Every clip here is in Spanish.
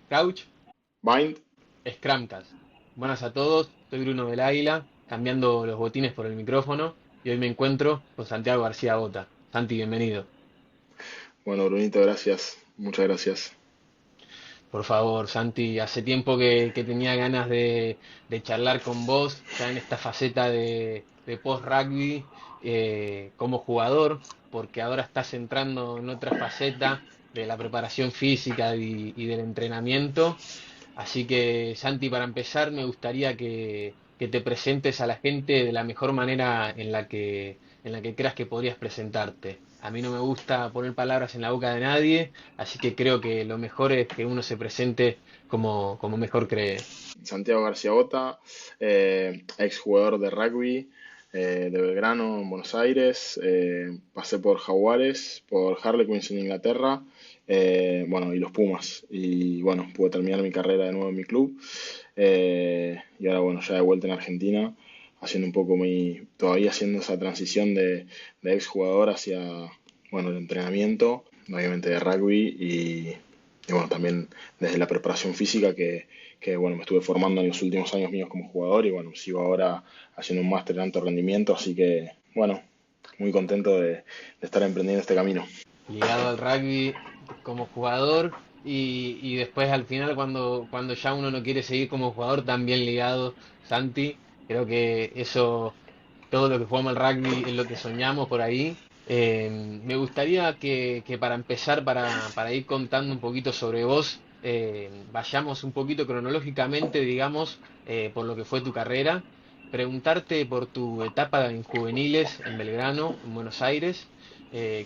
Couch, Bind. Scrumcast. Buenas a todos, soy Bruno del Águila, cambiando los botines por el micrófono y hoy me encuentro con Santiago García Bota. Santi, bienvenido. Bueno, Brunito, gracias. Muchas gracias. Por favor, Santi, hace tiempo que tenía ganas de charlar con vos, ya en esta faceta de post-rugby como jugador, porque ahora estás entrando en otra faceta de la preparación física y del entrenamiento. Así que, Santi, para empezar, me gustaría que te presentes a la gente de la mejor manera en la que creas que podrías presentarte. A mí no me gusta poner palabras en la boca de nadie, así que creo que lo mejor es que uno se presente como mejor cree. Santiago García Bota, ex jugador de rugby de Belgrano en Buenos Aires. Pasé por Jaguares, por Harlequins en Inglaterra, bueno, y los Pumas. Y bueno, pude terminar mi carrera de nuevo en mi club. Y ahora, bueno, ya de vuelta en Argentina, haciendo un poco todavía haciendo esa transición de ex jugador hacia, bueno, el entrenamiento, obviamente de rugby y bueno, también desde la preparación física que bueno, me estuve formando en los últimos años míos como jugador y bueno, sigo ahora haciendo un máster en alto rendimiento, así que bueno, muy contento de estar emprendiendo este camino. Ligado al rugby como jugador y después al final cuando ya uno no quiere seguir como jugador, también ligado, Santi. Creo que eso, todo lo que jugamos al rugby es lo que soñamos por ahí. Me gustaría que para empezar, para ir contando un poquito sobre vos, vayamos un poquito cronológicamente, digamos, por lo que fue tu carrera. Preguntarte por tu etapa en juveniles en Belgrano, en Buenos Aires.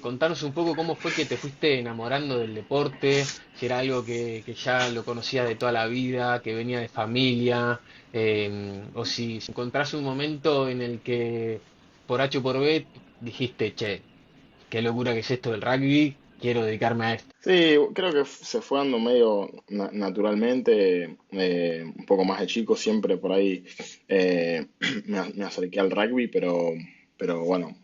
Contanos un poco cómo fue que te fuiste enamorando del deporte, si era algo que ya lo conocías de toda la vida, que venía de familia, o si encontrás un momento en el que por H o por B dijiste, che, qué locura que es esto del rugby, quiero dedicarme a esto. Sí, creo que se fue dando medio naturalmente, un poco más de chico, siempre por ahí me acerqué al rugby, pero bueno,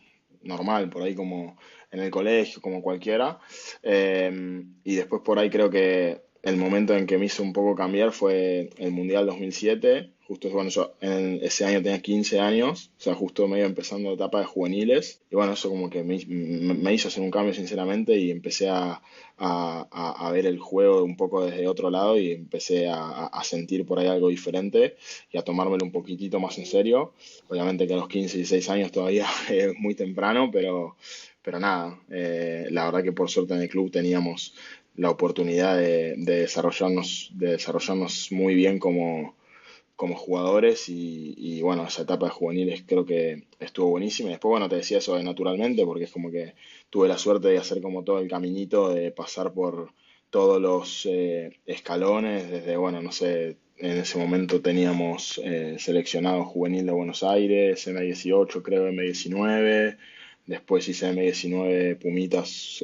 normal, por ahí como en el colegio, como cualquiera. Y después por ahí creo que el momento en que me hizo un poco cambiar fue el Mundial 2007. Justo, bueno, yo en ese año tenía 15 años, o sea, justo medio empezando la etapa de juveniles. Y bueno, eso como que me hizo hacer un cambio, sinceramente, y empecé a ver el juego un poco desde otro lado y empecé a sentir por ahí algo diferente y a tomármelo un poquitito más en serio. Obviamente que a los 15 y 16 años todavía es muy temprano, pero nada, la verdad que por suerte en el club teníamos la oportunidad de desarrollarnos muy bien como jugadores y bueno, esa etapa de juveniles creo que estuvo buenísima. Y después, bueno, te decía eso de naturalmente, porque es como que tuve la suerte de hacer como todo el caminito, de pasar por todos los escalones, desde, bueno, no sé, en ese momento teníamos seleccionado juvenil de Buenos Aires, M18 creo, M19, después hice M19 Pumitas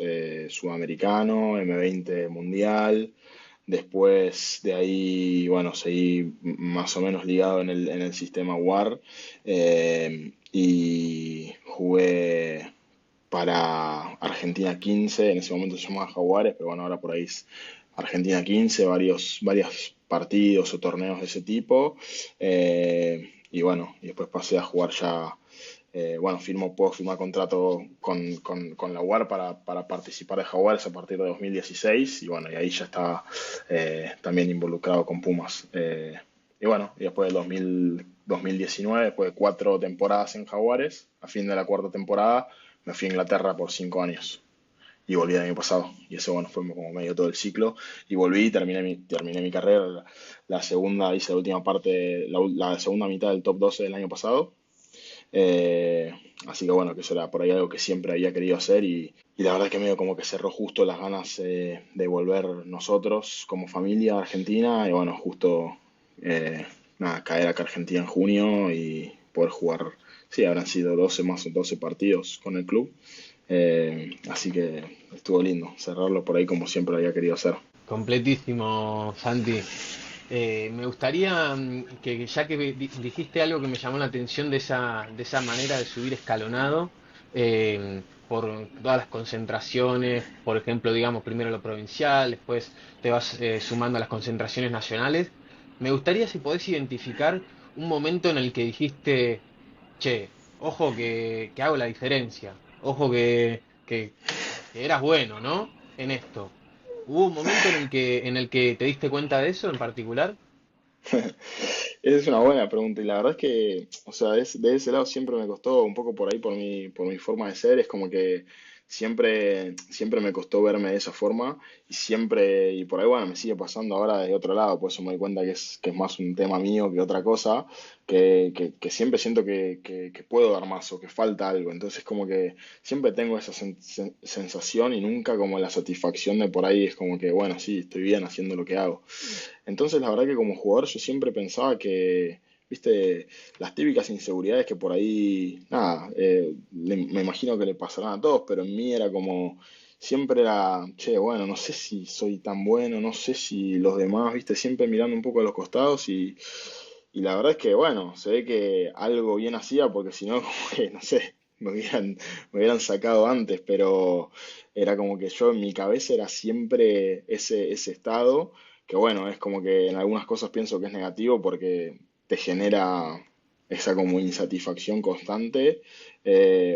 Sudamericano, M20 Mundial. Después de ahí, bueno, seguí más o menos ligado en el sistema WAR y jugué para Argentina 15, en ese momento se llamaba Jaguares, pero bueno, ahora por ahí es Argentina 15, varios partidos o torneos de ese tipo. Y bueno, y después pasé a jugar ya, bueno, puedo firmar contrato con la UAR para participar de Jaguares a partir de 2016 y bueno, y ahí ya estaba también involucrado con Pumas. Y bueno, y después del 2019, después de 4 temporadas en Jaguares, a fin de la cuarta temporada me fui a Inglaterra por 5 años y volví el año pasado. Y eso, bueno, fue como medio todo el ciclo. Y volví y terminé mi carrera. La segunda, hice la última parte, la segunda mitad del top 12 del año pasado. Eh, Así que bueno, que eso era por ahí algo que siempre había querido hacer y la verdad que medio como que cerró justo las ganas de volver nosotros como familia a Argentina y bueno, justo nada, caer acá a Argentina en junio y poder jugar, sí, habrán sido 12 más o 12 partidos con el club. Así que estuvo lindo cerrarlo por ahí como siempre había querido hacer. Completísimo, Santi. Me gustaría que ya que dijiste algo que me llamó la atención de esa manera de subir escalonado, por todas las concentraciones, por ejemplo, digamos, primero lo provincial, después te vas sumando a las concentraciones nacionales. Me gustaría si podés identificar un momento en el que dijiste, che, ojo que hago la diferencia, ojo que eras bueno, ¿no? En esto. ¿Hubo un momento en el que te diste cuenta de eso en particular? Esa es una buena pregunta y la verdad es que, o sea, de ese lado siempre me costó un poco por ahí por mi forma de ser, es como que siempre me costó verme de esa forma y siempre, y por ahí bueno, me sigue pasando ahora desde otro lado, por eso me doy cuenta que es más un tema mío que otra cosa, que siempre siento que puedo dar más o que falta algo, entonces como que siempre tengo esa sensación y nunca como la satisfacción de por ahí es como que, bueno, sí, estoy bien haciendo lo que hago. Entonces, la verdad que como jugador yo siempre pensaba que, viste, las típicas inseguridades que por ahí, nada, me imagino que le pasarán a todos, pero en mí era como, siempre era, che, bueno, no sé si soy tan bueno, no sé si los demás, viste, siempre mirando un poco a los costados y la verdad es que, bueno, se ve que algo bien hacía porque si no, como que, no sé, me hubieran sacado antes, pero era como que yo en mi cabeza era siempre ese estado que bueno, es como que en algunas cosas pienso que es negativo porque te genera esa como insatisfacción constante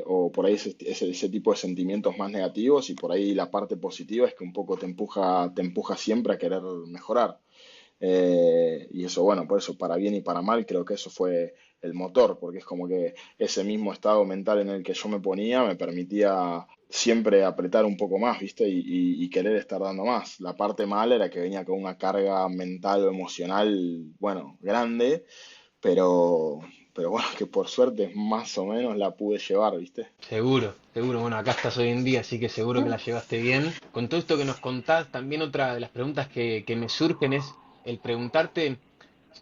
o por ahí ese tipo de sentimientos más negativos y por ahí la parte positiva es que un poco te empuja siempre a querer mejorar. Y eso, bueno, por eso para bien y para mal creo que eso fue el motor, porque es como que ese mismo estado mental en el que yo me ponía me permitía siempre apretar un poco más, ¿viste? Y querer estar dando más. La parte mala era que venía con una carga mental o emocional, bueno, grande, pero, pero bueno, que por suerte más o menos la pude llevar, ¿viste? Seguro, seguro. Bueno, acá estás hoy en día, así que seguro que la llevaste bien. Con todo esto que nos contás, también otra de las preguntas que me surgen es el preguntarte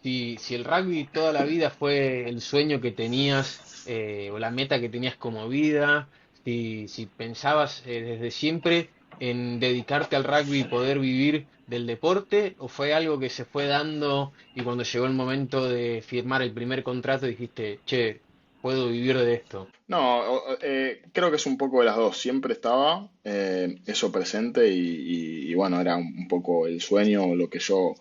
si el rugby toda la vida fue el sueño que tenías o la meta que tenías como vida, si pensabas desde siempre en dedicarte al rugby y poder vivir del deporte, o fue algo que se fue dando y cuando llegó el momento de firmar el primer contrato dijiste, che, puedo vivir de esto. No, creo que es un poco de las dos. Siempre estaba eso presente y bueno, era un poco el sueño, lo que yo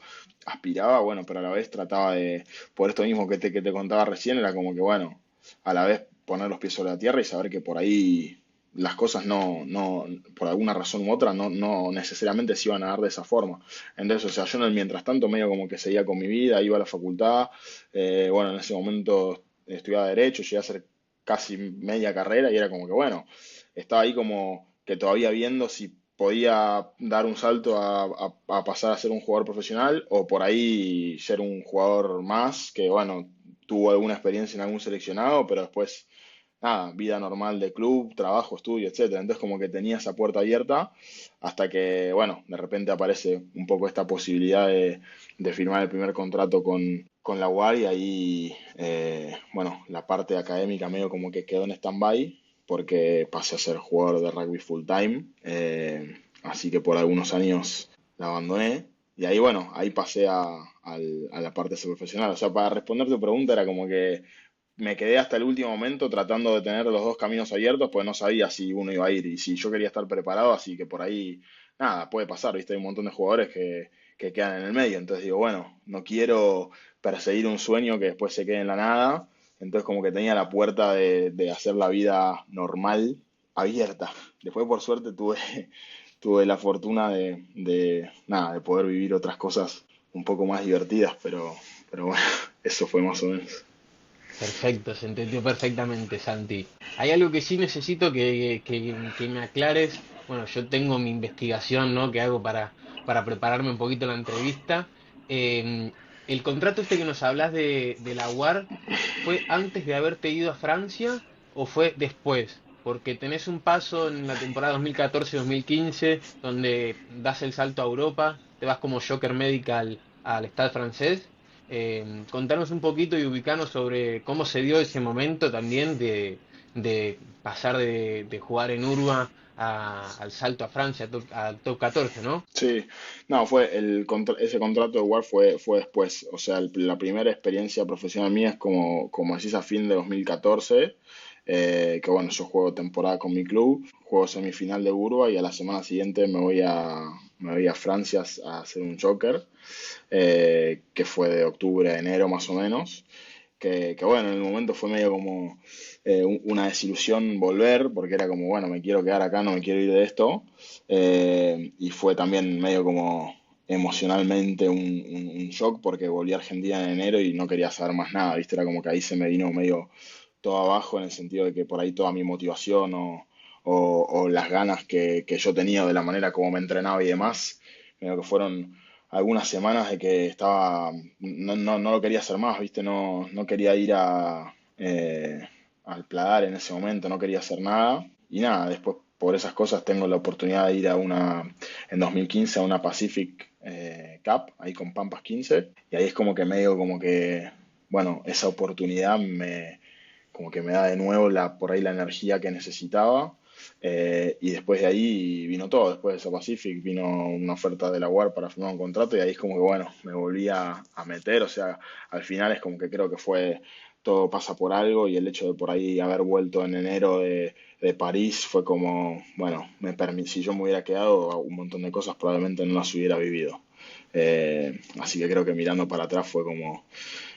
aspiraba, bueno, pero a la vez trataba de, por esto mismo que te contaba recién, era como que bueno, a la vez poner los pies sobre la tierra y saber que por ahí las cosas por alguna razón u otra, no necesariamente se iban a dar de esa forma. Entonces, o sea, yo en el mientras tanto medio como que seguía con mi vida, iba a la facultad, bueno, en ese momento estudiaba Derecho, llegué a hacer casi media carrera y era como que, bueno, estaba ahí como que todavía viendo si podía dar un salto a pasar a ser un jugador profesional o por ahí ser un jugador más que, bueno, tuvo alguna experiencia en algún seleccionado, pero después, nada, vida normal de club, trabajo, estudio, etcétera. Entonces como que tenía esa puerta abierta hasta que, bueno, de repente aparece un poco esta posibilidad de firmar el primer contrato con la UAR y ahí, bueno, la parte académica medio como que quedó en stand-by porque pasé a ser jugador de rugby full time, así que por algunos años la abandoné y ahí, bueno, ahí pasé a la parte de ser profesional. O sea, para responder tu pregunta era como que me quedé hasta el último momento tratando de tener los dos caminos abiertos, pues no sabía si uno iba a ir y si yo quería estar preparado, así que por ahí, nada, puede pasar, ¿viste? Hay un montón de jugadores que quedan en el medio, entonces digo, bueno, no quiero perseguir un sueño que después se quede en la nada, entonces como que tenía la puerta de hacer la vida normal abierta. Después por suerte tuve la fortuna nada, de poder vivir otras cosas un poco más divertidas, pero bueno, eso fue más o menos. Perfecto, se entendió perfectamente, Santi. Hay algo que sí necesito que me aclares. Bueno, yo tengo mi investigación, ¿no? Que hago para prepararme un poquito la entrevista. El contrato este que nos hablas de la UAR, ¿fue antes de haberte ido a Francia o fue después? Porque tenés un paso en la temporada 2014-2015 donde das el salto a Europa, te vas como Joker Medical al Stade francés. Contanos un poquito y ubicarnos sobre cómo se dio ese momento también de pasar de jugar en Urba al salto a Francia, al top 14, ¿no? Sí, no, ese contrato de War fue después, o sea, la primera experiencia profesional mía es como decís a fin de 2014, que bueno, yo juego temporada con mi club, juego semifinal de Burba y a la semana siguiente me voy a Francia a hacer un Joker, que fue de octubre a enero más o menos, que bueno, en el momento fue medio como una desilusión volver, porque era como, bueno, me quiero quedar acá, no me quiero ir de esto, y fue también medio como emocionalmente un shock porque volví a Argentina en enero y no quería saber más nada, ¿viste? Era como que ahí se me vino medio todo abajo en el sentido de que por ahí toda mi motivación o las ganas que yo tenía de la manera como me entrenaba y demás, creo que fueron algunas semanas de que no lo quería hacer más, ¿viste? No quería ir al Pladar en ese momento, no quería hacer nada. Y nada, después por esas cosas tengo la oportunidad de ir en 2015 a una Pacific Cup, ahí con Pampas 15. Y ahí es como que medio como que, bueno, esa oportunidad como que me da de nuevo por ahí la energía que necesitaba. Y después de ahí vino todo, después de esa Pacific vino una oferta de la UAR para firmar un contrato y ahí es como que bueno, me volví a meter, o sea, al final es como que creo que fue, todo pasa por algo y el hecho de por ahí haber vuelto en enero de París fue como, bueno, si yo me hubiera quedado un montón de cosas probablemente no las hubiera vivido. Así que creo que mirando para atrás fue como,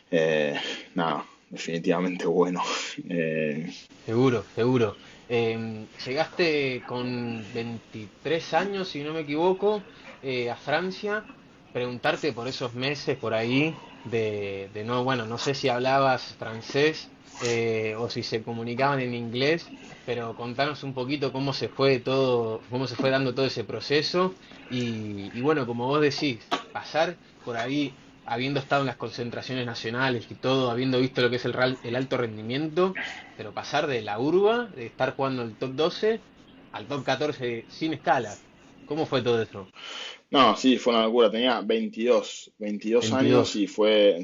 eh, nada, definitivamente bueno. Eh, Seguro, seguro. Llegaste con 23 años, si no me equivoco, a Francia. Preguntarte por esos meses por ahí de no, bueno, no sé si hablabas francés o si se comunicaban en inglés, pero contanos un poquito cómo se fue todo, cómo se fue dando todo ese proceso y bueno, como vos decís, pasar por ahí habiendo estado en las concentraciones nacionales y todo, habiendo visto lo que es el alto rendimiento, pero pasar de la urba, de estar jugando el top 12 al top 14 sin escala. ¿Cómo fue todo eso? No, sí, fue una locura. Tenía 22 años 22. y fue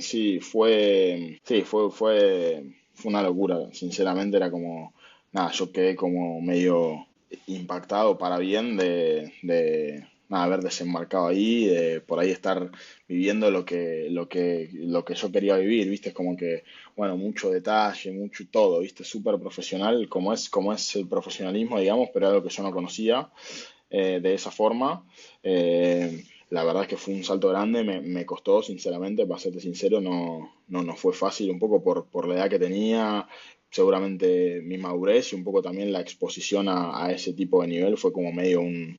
una locura. Sinceramente era como, nada, yo quedé como medio impactado para bien de nada, haber desembarcado ahí, de por ahí estar viviendo lo que yo quería vivir, ¿viste? Es como que, bueno, mucho detalle, mucho todo, ¿viste? Súper profesional, como es el profesionalismo, digamos, pero era algo que yo no conocía de esa forma. La verdad es que fue un salto grande, me costó, sinceramente, para serte sincero, no fue fácil, un poco por la edad que tenía, seguramente mi madurez y un poco también la exposición a ese tipo de nivel fue como medio un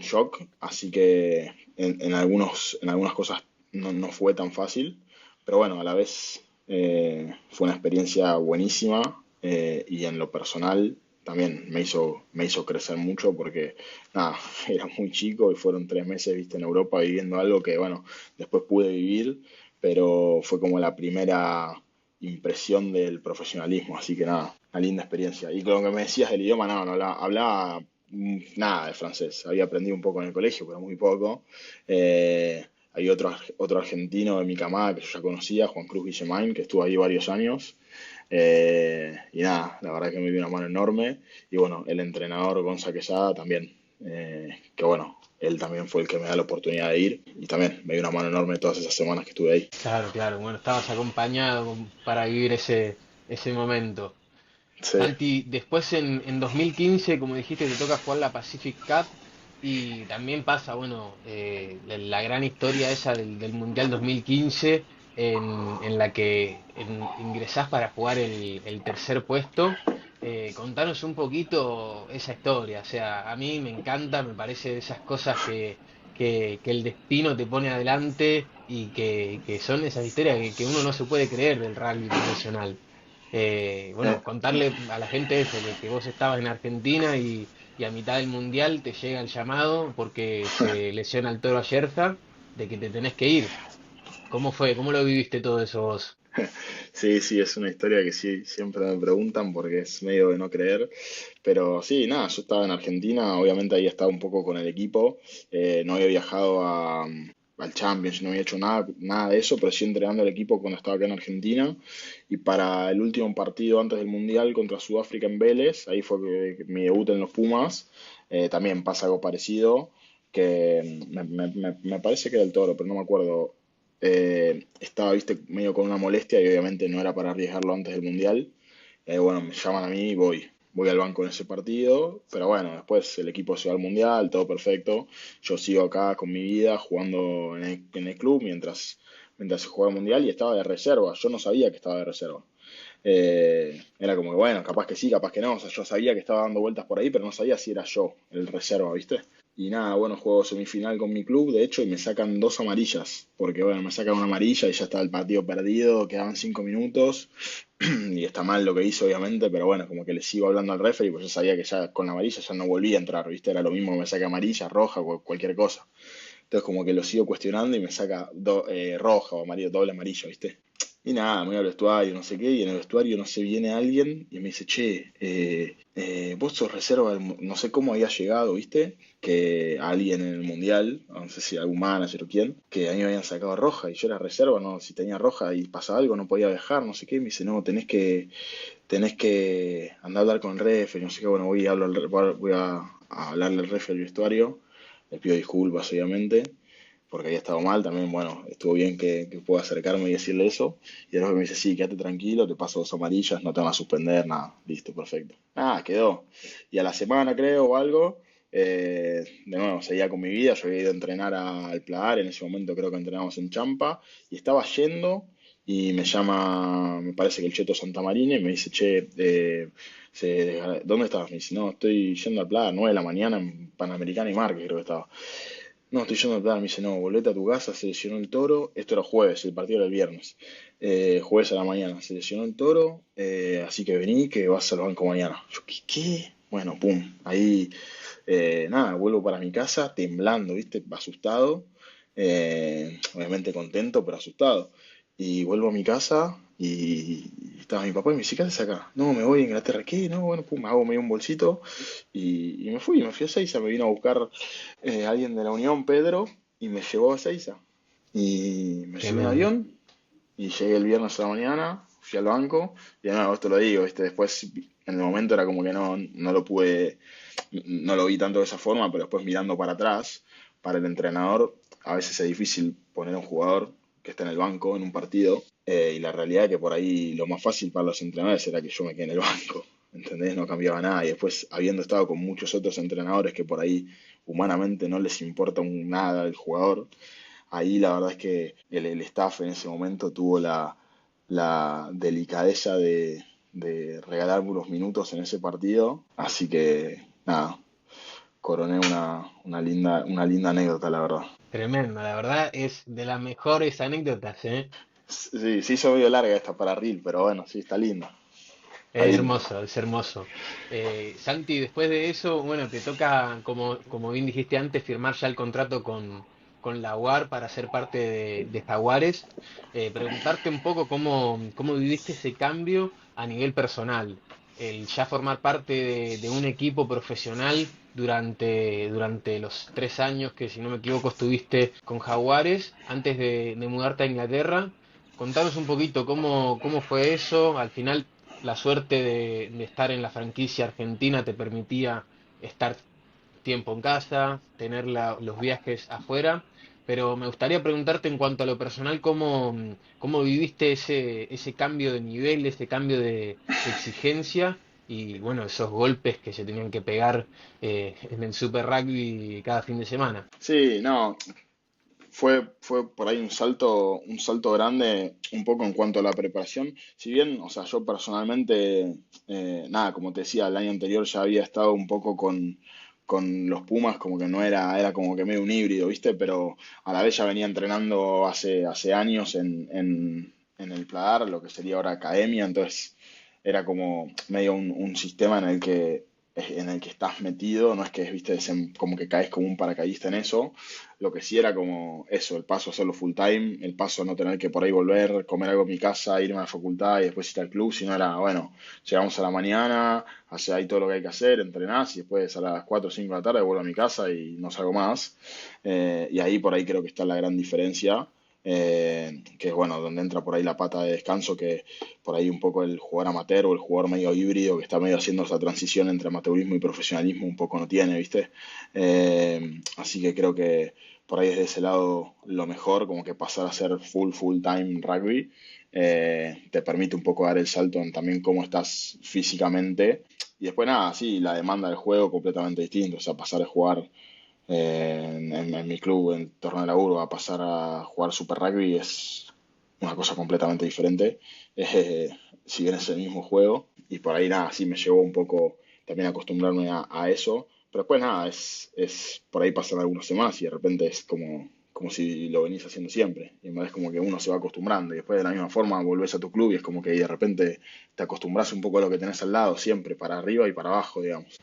shock, así que en algunas cosas no fue tan fácil, pero bueno, a la vez fue una experiencia buenísima y en lo personal también me hizo crecer mucho porque, nada, era muy chico y fueron 3 meses, viste, en Europa viviendo algo que, bueno, después pude vivir, pero fue como la primera impresión del profesionalismo, así que nada, una linda experiencia. Y con lo que me decías del idioma, no hablaba nada de francés, había aprendido un poco en el colegio, pero muy poco. Hay otro argentino de mi camada que yo ya conocía, Juan Cruz Guillemain, que estuvo ahí varios años. Y nada, la verdad que me dio una mano enorme. Y bueno, el entrenador Gonza Quesada también, que bueno, él también fue el que me da la oportunidad de ir y también me dio una mano enorme todas esas semanas que estuve ahí. Claro, claro. Bueno, estabas acompañado para vivir ese momento. Sí, Santi, después en 2015, como dijiste, te toca jugar la Pacific Cup y también pasa, bueno, la gran historia esa del Mundial 2015 en la que ingresás para jugar el tercer puesto. Contanos un poquito esa historia, o sea, a mí me encanta, me parece de esas cosas que el destino te pone adelante y que son esas historias que uno no se puede creer del rugby profesional. eh, Bueno, contarle a la gente eso, que vos estabas en Argentina y a mitad del mundial te llega el llamado porque se lesiona el Toro Ayerza de que te tenés que ir. ¿Cómo fue? ¿Cómo lo viviste todo eso vos? sí, sí, es una historia que sí, siempre me preguntan porque es medio de no creer. Pero sí, nada, yo estaba en Argentina, obviamente ahí estaba un poco con el equipo, no había viajado al Champions, no había hecho nada de eso, pero sí entrenando al equipo cuando estaba acá en Argentina. Y para el último partido antes del Mundial contra Sudáfrica en Vélez, ahí fue mi debut en los Pumas, también pasa algo parecido, que me parece que era el Toro, pero no me acuerdo. Estaba, viste, medio con una molestia y obviamente no era para arriesgarlo antes del Mundial. bueno, me llaman a mí y voy al banco en ese partido, pero bueno, después el equipo se va al mundial, todo perfecto. Yo sigo acá con mi vida jugando en el club mientras se juega el mundial y estaba de reserva. Yo no sabía que estaba de reserva. Era como que bueno, capaz que sí, capaz que no. O sea, yo sabía que estaba dando vueltas por ahí, pero no sabía si era yo el reserva, ¿viste? Y nada, bueno, juego semifinal con mi club, de hecho, y me sacan dos amarillas. Porque bueno, me sacan una amarilla y ya está el partido perdido, quedaban 5 minutos. Y está mal lo que hizo, obviamente, pero bueno, como que le sigo hablando al referee, pues yo sabía que ya con la amarilla ya no volvía a entrar, ¿viste? Era lo mismo que me saque amarilla, roja, cualquier cosa. Entonces como que lo sigo cuestionando y me saca roja o amarillo, doble amarillo, ¿viste? Y nada, me voy al vestuario, no sé qué, y en el vestuario, no sé, viene alguien y me dice, che, vos sos reserva, no sé cómo había llegado, ¿viste? Que alguien en el mundial, no sé si algún manager o quién, que a mí me habían sacado roja y yo era reserva, no, si tenía roja y pasaba algo no podía viajar, no sé qué, me dice, no, tenés que andar a hablar con el referee, no sé qué, bueno, voy a hablarle al referee del vestuario, le pido disculpas, obviamente porque había estado mal, también, bueno, estuvo bien que pueda acercarme y decirle eso. Y después me dice, sí, quédate tranquilo, te paso dos amarillas, no te van a suspender, nada, listo, perfecto. Ah, quedó. Y a la semana, creo, o algo, de nuevo, seguía con mi vida, yo había ido a entrenar al Pladar, en ese momento creo que entrenábamos en Champa, y estaba yendo, y me llama, me parece que el Cheto Santamarina, y me dice, che, ¿dónde estabas? Me dice, no, estoy yendo al Pladar, 9 de la mañana en Panamericana y Marque, creo que estaba. No, estoy yendo a plan, me dice, no, volvete a tu casa, se lesionó el toro. Esto era jueves, el partido era el viernes. Jueves a la mañana, se lesionó el toro, así que vení, que vas al banco mañana. Yo, ¿qué? Bueno, pum, ahí, nada, vuelvo para mi casa temblando, ¿viste? Asustado, obviamente contento, pero asustado. Y vuelvo a mi casa y estaba mi papá y me dice, ¿qué haces acá? No, me voy a Inglaterra. ¿Qué? No, bueno, pum, me hago medio un bolsito y me fui a Seiza, me vino a buscar alguien de la Unión, Pedro, y me llevó a Seiza. Y me subí en Tremendo. avión y llegué el viernes a la mañana, fui al banco, y de nuevo, esto lo digo, ¿viste? Después en el momento era como que no lo pude, no lo vi tanto de esa forma, pero después mirando para atrás, para el entrenador, a veces es difícil poner a un jugador que está en el banco en un partido, y la realidad es que por ahí lo más fácil para los entrenadores era que yo me quede en el banco, ¿entendés? No cambiaba nada, y después habiendo estado con muchos otros entrenadores que por ahí humanamente no les importa nada el jugador, ahí la verdad es que el staff en ese momento tuvo la delicadeza de regalarme unos minutos en ese partido. Así que nada, coroné una linda anécdota, la verdad. Tremendo, la verdad es de las mejores anécdotas, ¿eh? Sí, se hizo medio larga esta para Reel, pero bueno, sí, está linda. Está Es linda. hermoso, es hermoso. Santi, después de eso, bueno, te toca, como bien dijiste antes, firmar ya el contrato con la UAR para ser parte de Jaguares. Preguntarte un poco cómo viviste ese cambio a nivel personal. El ya formar parte de un equipo profesional durante los 3 años que, si no me equivoco, estuviste con Jaguares antes de mudarte a Inglaterra. Contanos un poquito cómo fue eso. Al final la suerte de estar en la franquicia argentina te permitía estar tiempo en casa, tener los viajes afuera, pero me gustaría preguntarte en cuanto a lo personal, cómo viviste ese cambio de nivel, ese cambio de exigencia y bueno, esos golpes que se tenían que pegar en el Super Rugby cada fin de semana. Sí, no, fue por ahí un salto grande un poco en cuanto a la preparación. Si bien, o sea, yo personalmente, nada, como te decía, el año anterior ya había estado un poco con los Pumas, como que no era como que medio un híbrido, ¿viste? Pero a la vez ya venía entrenando hace años en el Pladar, lo que sería ahora academia, entonces era como medio un sistema en el que estás metido, no es que, viste, como que caes como un paracaidista en eso, lo que sí era como eso, el paso a hacerlo full time, el paso a no tener que por ahí volver, comer algo en mi casa, irme a la facultad y después ir al club, sino era, bueno, llegamos a la mañana, hacer ahí todo lo que hay que hacer, entrenás y después a las 4 o 5 de la tarde vuelvo a mi casa y no salgo más. Y ahí por ahí creo que está la gran diferencia. que es bueno, donde entra por ahí la pata de descanso, que por ahí un poco el jugador amateur o el jugador medio híbrido que está medio haciendo esa transición entre amateurismo y profesionalismo un poco no tiene, ¿viste? Así que creo que por ahí desde ese lado lo mejor, como que pasar a ser full time rugby, te permite un poco dar el salto en también cómo estás físicamente. Y después nada, sí, la demanda del juego completamente distinta, o sea, pasar a jugar en mi club, en Torneo de la Urba, a pasar a jugar Super Rugby es una cosa completamente diferente. Eh, si bien es el mismo juego, y por ahí nada, sí me llevó un poco también a acostumbrarme a eso. Pero después nada, es por ahí pasan algunas semanas y de repente es como si lo venís haciendo siempre. Y en verdad es como que uno se va acostumbrando y después de la misma forma volvés a tu club y es como que de repente te acostumbras un poco a lo que tenés al lado, siempre, para arriba y para abajo, digamos.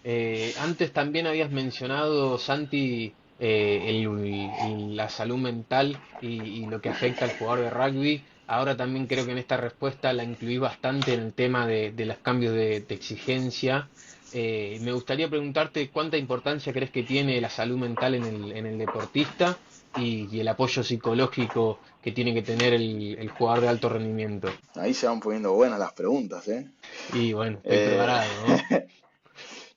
Antes también habías mencionado, Santi, la salud mental y lo que afecta al jugador de rugby. Ahora también creo que en esta respuesta la incluí bastante en el tema de los cambios de exigencia. Me gustaría preguntarte cuánta importancia crees que tiene la salud mental en el deportista y el apoyo psicológico que tiene que tener el jugador de alto rendimiento. Ahí se van poniendo buenas las preguntas, ¿eh? Y bueno, estoy Eh, preparado, ¿no?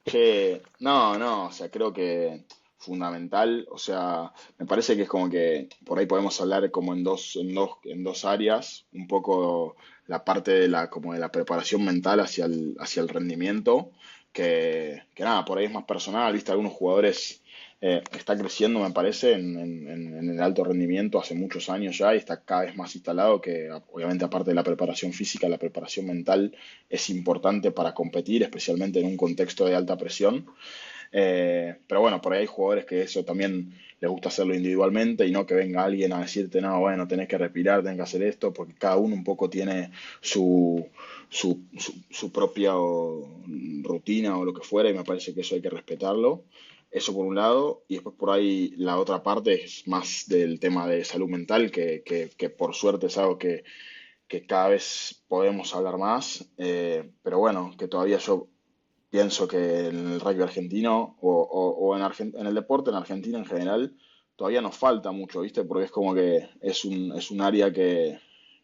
Che, no, o sea, creo que fundamental, o sea, me parece que es como que por ahí podemos hablar como en dos áreas, un poco la parte de como de la preparación mental hacia el rendimiento, que nada, por ahí es más personal, viste, algunos jugadores está creciendo, me parece, en el alto rendimiento hace muchos años ya y está cada vez más instalado que obviamente aparte de la preparación física, la preparación mental es importante para competir, especialmente en un contexto de alta presión. Pero bueno, por ahí hay jugadores que eso también les gusta hacerlo individualmente y no que venga alguien a decirte, no, bueno, tenés que respirar, tenés que hacer esto, porque cada uno un poco tiene su propia rutina o lo que fuera y me parece que eso hay que respetarlo. Eso por un lado, y después por ahí la otra parte es más del tema de salud mental, que por suerte es algo que cada vez podemos hablar más, pero bueno, que todavía yo pienso que en el rugby argentino o en el deporte en Argentina en general todavía nos falta mucho, ¿viste? Porque es como que es un área que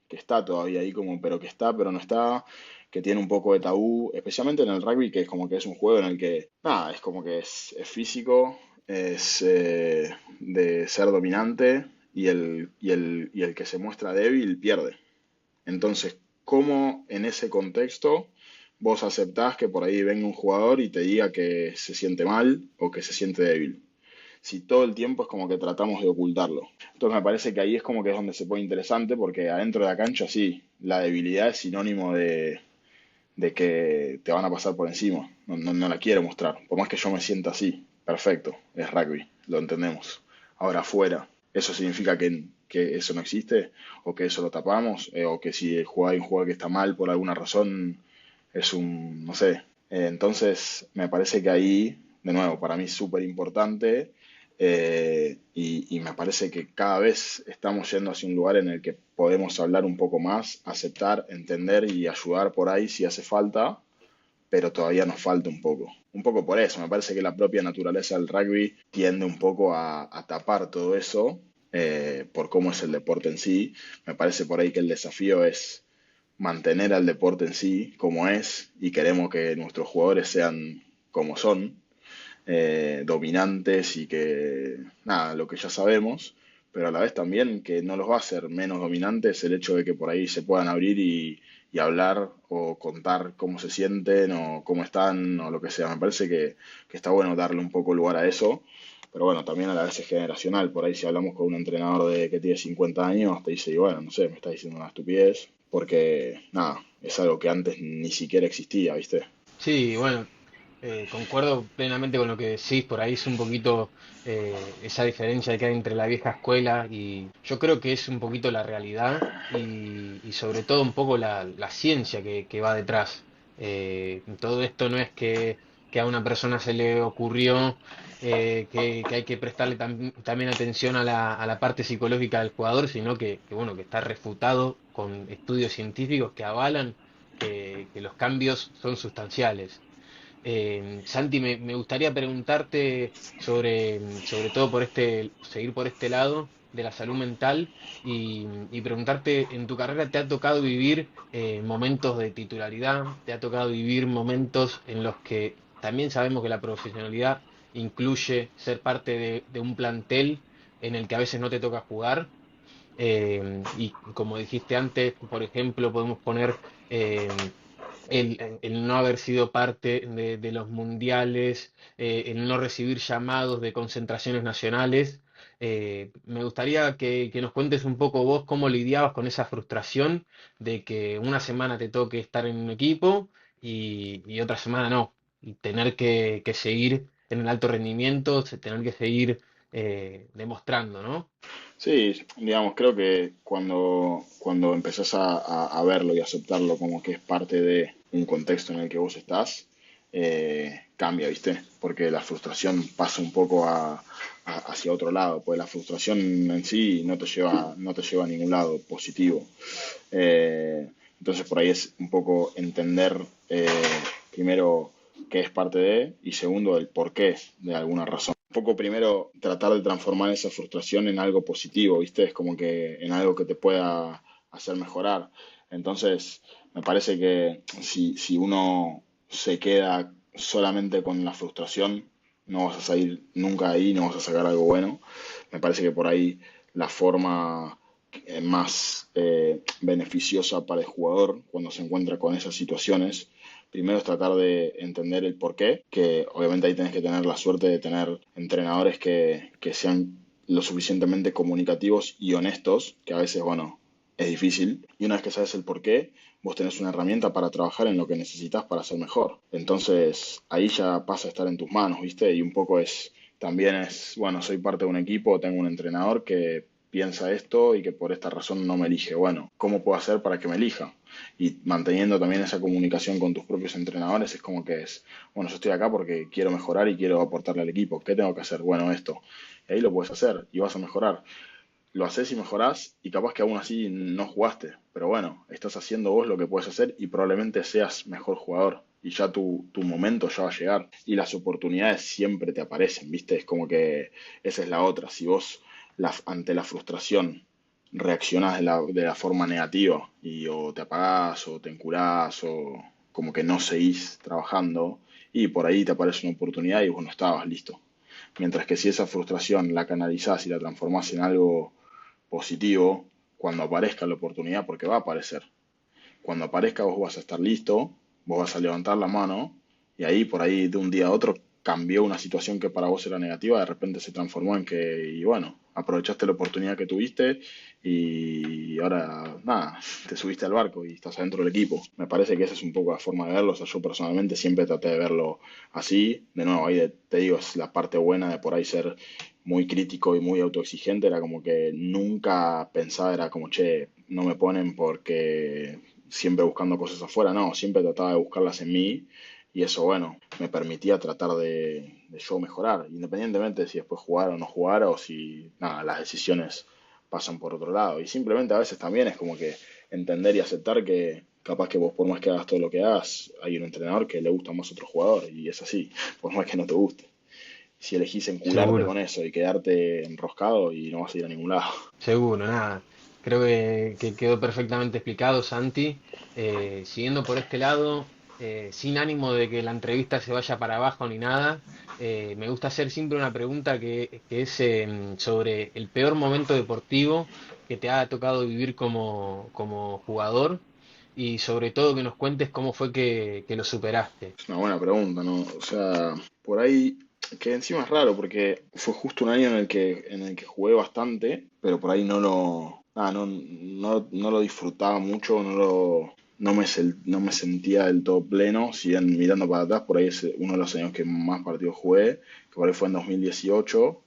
está todavía ahí como, pero que está, pero no está, que tiene un poco de tabú, especialmente en el rugby, que es como que es un juego en el que, nada, es como que es físico, es de ser dominante y el que se muestra débil pierde. Entonces, ¿cómo en ese contexto vos aceptás que por ahí venga un jugador y te diga que se siente mal o que se siente débil? Si todo el tiempo es como que tratamos de ocultarlo. Entonces me parece que ahí es como que es donde se pone interesante porque adentro de la cancha sí, la debilidad es sinónimo de que te van a pasar por encima. No la quiero mostrar. Por más que yo me sienta así, perfecto, es rugby, lo entendemos. Ahora afuera, ¿eso significa que eso no existe? ¿O que eso lo tapamos? ¿O que si hay un jugador que está mal por alguna razón es un, no sé? Entonces, me parece que ahí, de nuevo, para mí es súper importante y me parece que cada vez estamos yendo hacia un lugar en el que podemos hablar un poco más, aceptar, entender y ayudar por ahí si hace falta, pero todavía nos falta un poco. Un poco por eso, me parece que la propia naturaleza del rugby tiende un poco a tapar todo eso por cómo es el deporte en sí. Me parece por ahí que el desafío es mantener al deporte en sí como es y queremos que nuestros jugadores sean como son, dominantes y que, nada, lo que ya sabemos, pero a la vez también que no los va a hacer menos dominantes el hecho de que por ahí se puedan abrir y hablar o contar cómo se sienten o cómo están o lo que sea. Me parece que está bueno darle un poco lugar a eso. Pero bueno, también a la vez es generacional. Por ahí si hablamos con un entrenador de que tiene 50 años, te dice, y bueno, no sé, me está diciendo una estupidez. Porque, nada, es algo que antes ni siquiera existía, ¿viste? Sí, bueno, concuerdo plenamente con lo que decís, por ahí es un poquito esa diferencia que hay entre la vieja escuela y yo creo que es un poquito la realidad y sobre todo un poco la ciencia que va detrás. Todo esto no es que a una persona se le ocurrió que hay que prestarle también atención a a la parte psicológica del jugador, sino bueno, que está refutado con estudios científicos que avalan que los cambios son sustanciales. Santi, me gustaría preguntarte sobre todo por seguir por este lado, de la salud mental y preguntarte, ¿en tu carrera te ha tocado vivir momentos de titularidad? ¿Te ha tocado vivir momentos en los que también sabemos que la profesionalidad incluye ser parte de un plantel en el que a veces no te toca jugar? Y como dijiste antes, por ejemplo, podemos poner el no haber sido parte de los mundiales, el no recibir llamados de concentraciones nacionales. Me gustaría que nos cuentes un poco vos cómo lidiabas con esa frustración de que una semana te toque estar en un equipo y otra semana no, y tener que seguir en el alto rendimiento, tener que seguir demostrando, ¿no? Sí, digamos, creo que cuando empezás a verlo y aceptarlo como que es parte de un contexto en el que vos estás, cambia, ¿viste? Porque la frustración pasa un poco hacia otro lado, pues la frustración en sí no te lleva a ningún lado positivo. Eh, entonces por ahí es un poco entender primero qué es parte de y segundo el por qué de alguna razón. Un poco primero tratar de transformar esa frustración en algo positivo, ¿viste? Es como que en algo que te pueda hacer mejorar. Entonces me parece que si uno se queda solamente con la frustración, no vas a salir nunca ahí, no vas a sacar algo bueno. Me parece que por ahí la forma más beneficiosa para el jugador cuando se encuentra con esas situaciones. Primero es tratar de entender el porqué, que obviamente ahí tenés que tener la suerte de tener entrenadores que sean lo suficientemente comunicativos y honestos, que a veces, bueno, es difícil. Y una vez que sabes el porqué, vos tenés una herramienta para trabajar en lo que necesitas para ser mejor. Entonces ahí ya pasa a estar en tus manos, ¿viste? Y un poco también bueno, soy parte de un equipo, tengo un entrenador que piensa esto y que por esta razón no me elige. Bueno, ¿cómo puedo hacer para que me elija? Y manteniendo también esa comunicación con tus propios entrenadores es como que bueno, yo estoy acá porque quiero mejorar y quiero aportarle al equipo. ¿Qué tengo que hacer? Bueno, esto. Y ahí lo puedes hacer y vas a mejorar. Lo haces y mejorás y capaz que aún así no jugaste. Pero bueno, estás haciendo vos lo que puedes hacer y probablemente seas mejor jugador. Y ya tu momento ya va a llegar. Y las oportunidades siempre te aparecen, ¿viste? Es como que esa es la otra. Si vos ante la frustración reaccionás de la forma negativa y o te apagás o te enculás o como que no seguís trabajando y por ahí te aparece una oportunidad y vos no estabas listo. Mientras que si esa frustración la canalizás y la transformás en algo positivo, cuando aparezca la oportunidad, porque va a aparecer, cuando aparezca vos vas a estar listo, vos vas a levantar la mano y ahí por ahí de un día a otro cambió una situación que para vos era negativa, de repente se transformó en que, y bueno, aprovechaste la oportunidad que tuviste y ahora nada, te subiste al barco y estás adentro del equipo. Me parece que esa es un poco la forma de verlo, o sea, yo personalmente siempre traté de verlo así. De nuevo, ahí te digo, es la parte buena de por ahí ser muy crítico y muy autoexigente, era como que nunca pensaba, era como, che, no me ponen porque siempre buscando cosas afuera, no, siempre trataba de buscarlas en mí y eso, bueno, me permitía tratar de yo mejorar, independientemente de si después jugara o no jugara o si, nada, las decisiones pasan por otro lado. Y simplemente a veces también es como que entender y aceptar que capaz que vos por más que hagas todo lo que hagas, hay un entrenador que le gusta más a otro jugador y es así, por más que no te guste. Si elegís encularte Seguro. con eso y quedarte enroscado y no vas a ir a ningún lado. Seguro, nada. Creo que quedó perfectamente explicado, Santi. Siguiendo por este lado, sin ánimo de que la entrevista se vaya para abajo ni nada, me gusta hacer siempre una pregunta que es sobre el peor momento deportivo que te ha tocado vivir como jugador y sobre todo que nos cuentes cómo fue que lo superaste. Es una buena pregunta, ¿no? O sea, por ahí, que encima es raro porque fue justo un año en el que jugué bastante, pero por ahí no lo disfrutaba mucho, no me sentía del todo pleno. Si bien mirando para atrás, por ahí es uno de los años que más partidos jugué, que por ahí fue en 2018.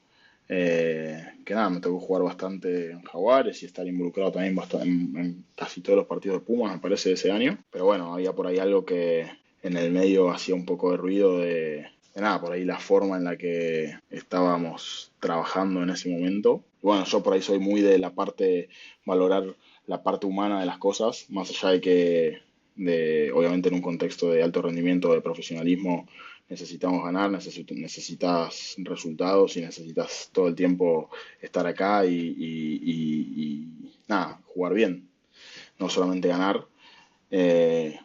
Que nada, me tocó jugar bastante en Jaguares y estar involucrado también bastante en casi todos los partidos de Pumas, me parece, de ese año. Pero bueno, había por ahí algo que en el medio hacía un poco de ruido de nada, por ahí la forma en la que estábamos trabajando en ese momento. Y bueno, yo por ahí soy muy de la parte, valorar la parte humana de las cosas, más allá de que, obviamente en un contexto de alto rendimiento, de profesionalismo, necesitamos ganar, necesitas resultados y necesitas todo el tiempo estar acá y nada, jugar bien, no solamente ganar.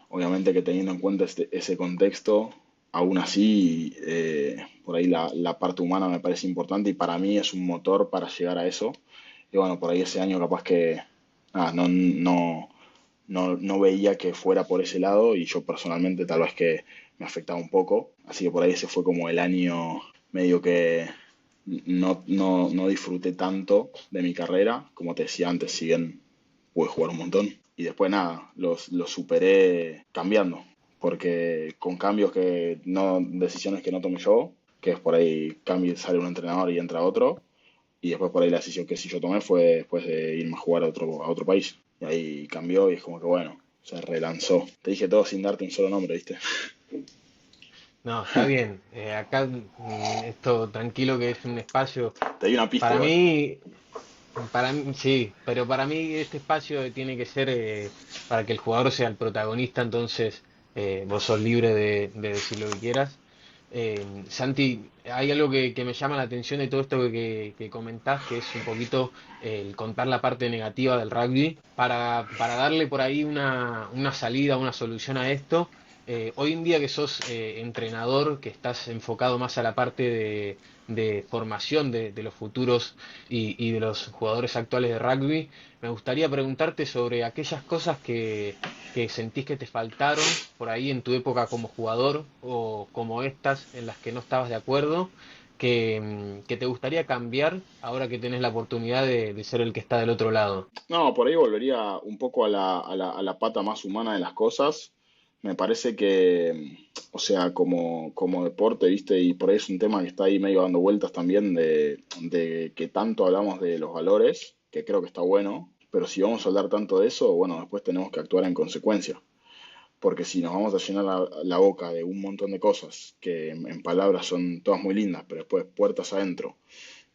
Obviamente que teniendo en cuenta ese contexto, aún así, por ahí la parte humana me parece importante y para mí es un motor para llegar a eso. Y bueno, por ahí ese año capaz que nada, no veía que fuera por ese lado y yo personalmente tal vez que me afectaba un poco. Así que por ahí ese fue como el año medio que no disfruté tanto de mi carrera. Como te decía antes, si bien pude jugar un montón. Y después nada, los superé cambiando. Porque con cambios que no, decisiones que no tomé yo, que es por ahí cambio, sale un entrenador y entra otro. Y después por ahí la decisión que sí yo tomé fue después de irme a jugar a otro país. Y ahí cambió y es como que bueno, se relanzó. Te dije todo sin darte un solo nombre, ¿viste? No, está bien. Acá esto tranquilo que es un espacio. Te di una pista Para igual. mí, para mí, sí, pero para mí este espacio tiene que ser para que el jugador sea el protagonista, entonces vos sos libre de decir lo que quieras. Santi, hay algo que me llama la atención de todo esto que comentás, que es un poquito el contar la parte negativa del rugby, para darle por ahí una salida, una solución a esto. Hoy en día que sos entrenador, que estás enfocado más a la parte de formación de los futuros y de los jugadores actuales de rugby, me gustaría preguntarte sobre aquellas cosas que sentís que te faltaron por ahí en tu época como jugador o como estas en las que no estabas de acuerdo, que te gustaría cambiar ahora que tenés la oportunidad de ser el que está del otro lado. No, por ahí volvería un poco a la pata más humana de las cosas. Me parece que, o sea, como deporte, ¿viste? Y por ahí es un tema que está ahí medio dando vueltas también de que tanto hablamos de los valores, que creo que está bueno, pero si vamos a hablar tanto de eso, bueno, después tenemos que actuar en consecuencia. Porque si nos vamos a llenar la boca de un montón de cosas que en palabras son todas muy lindas, pero después puertas adentro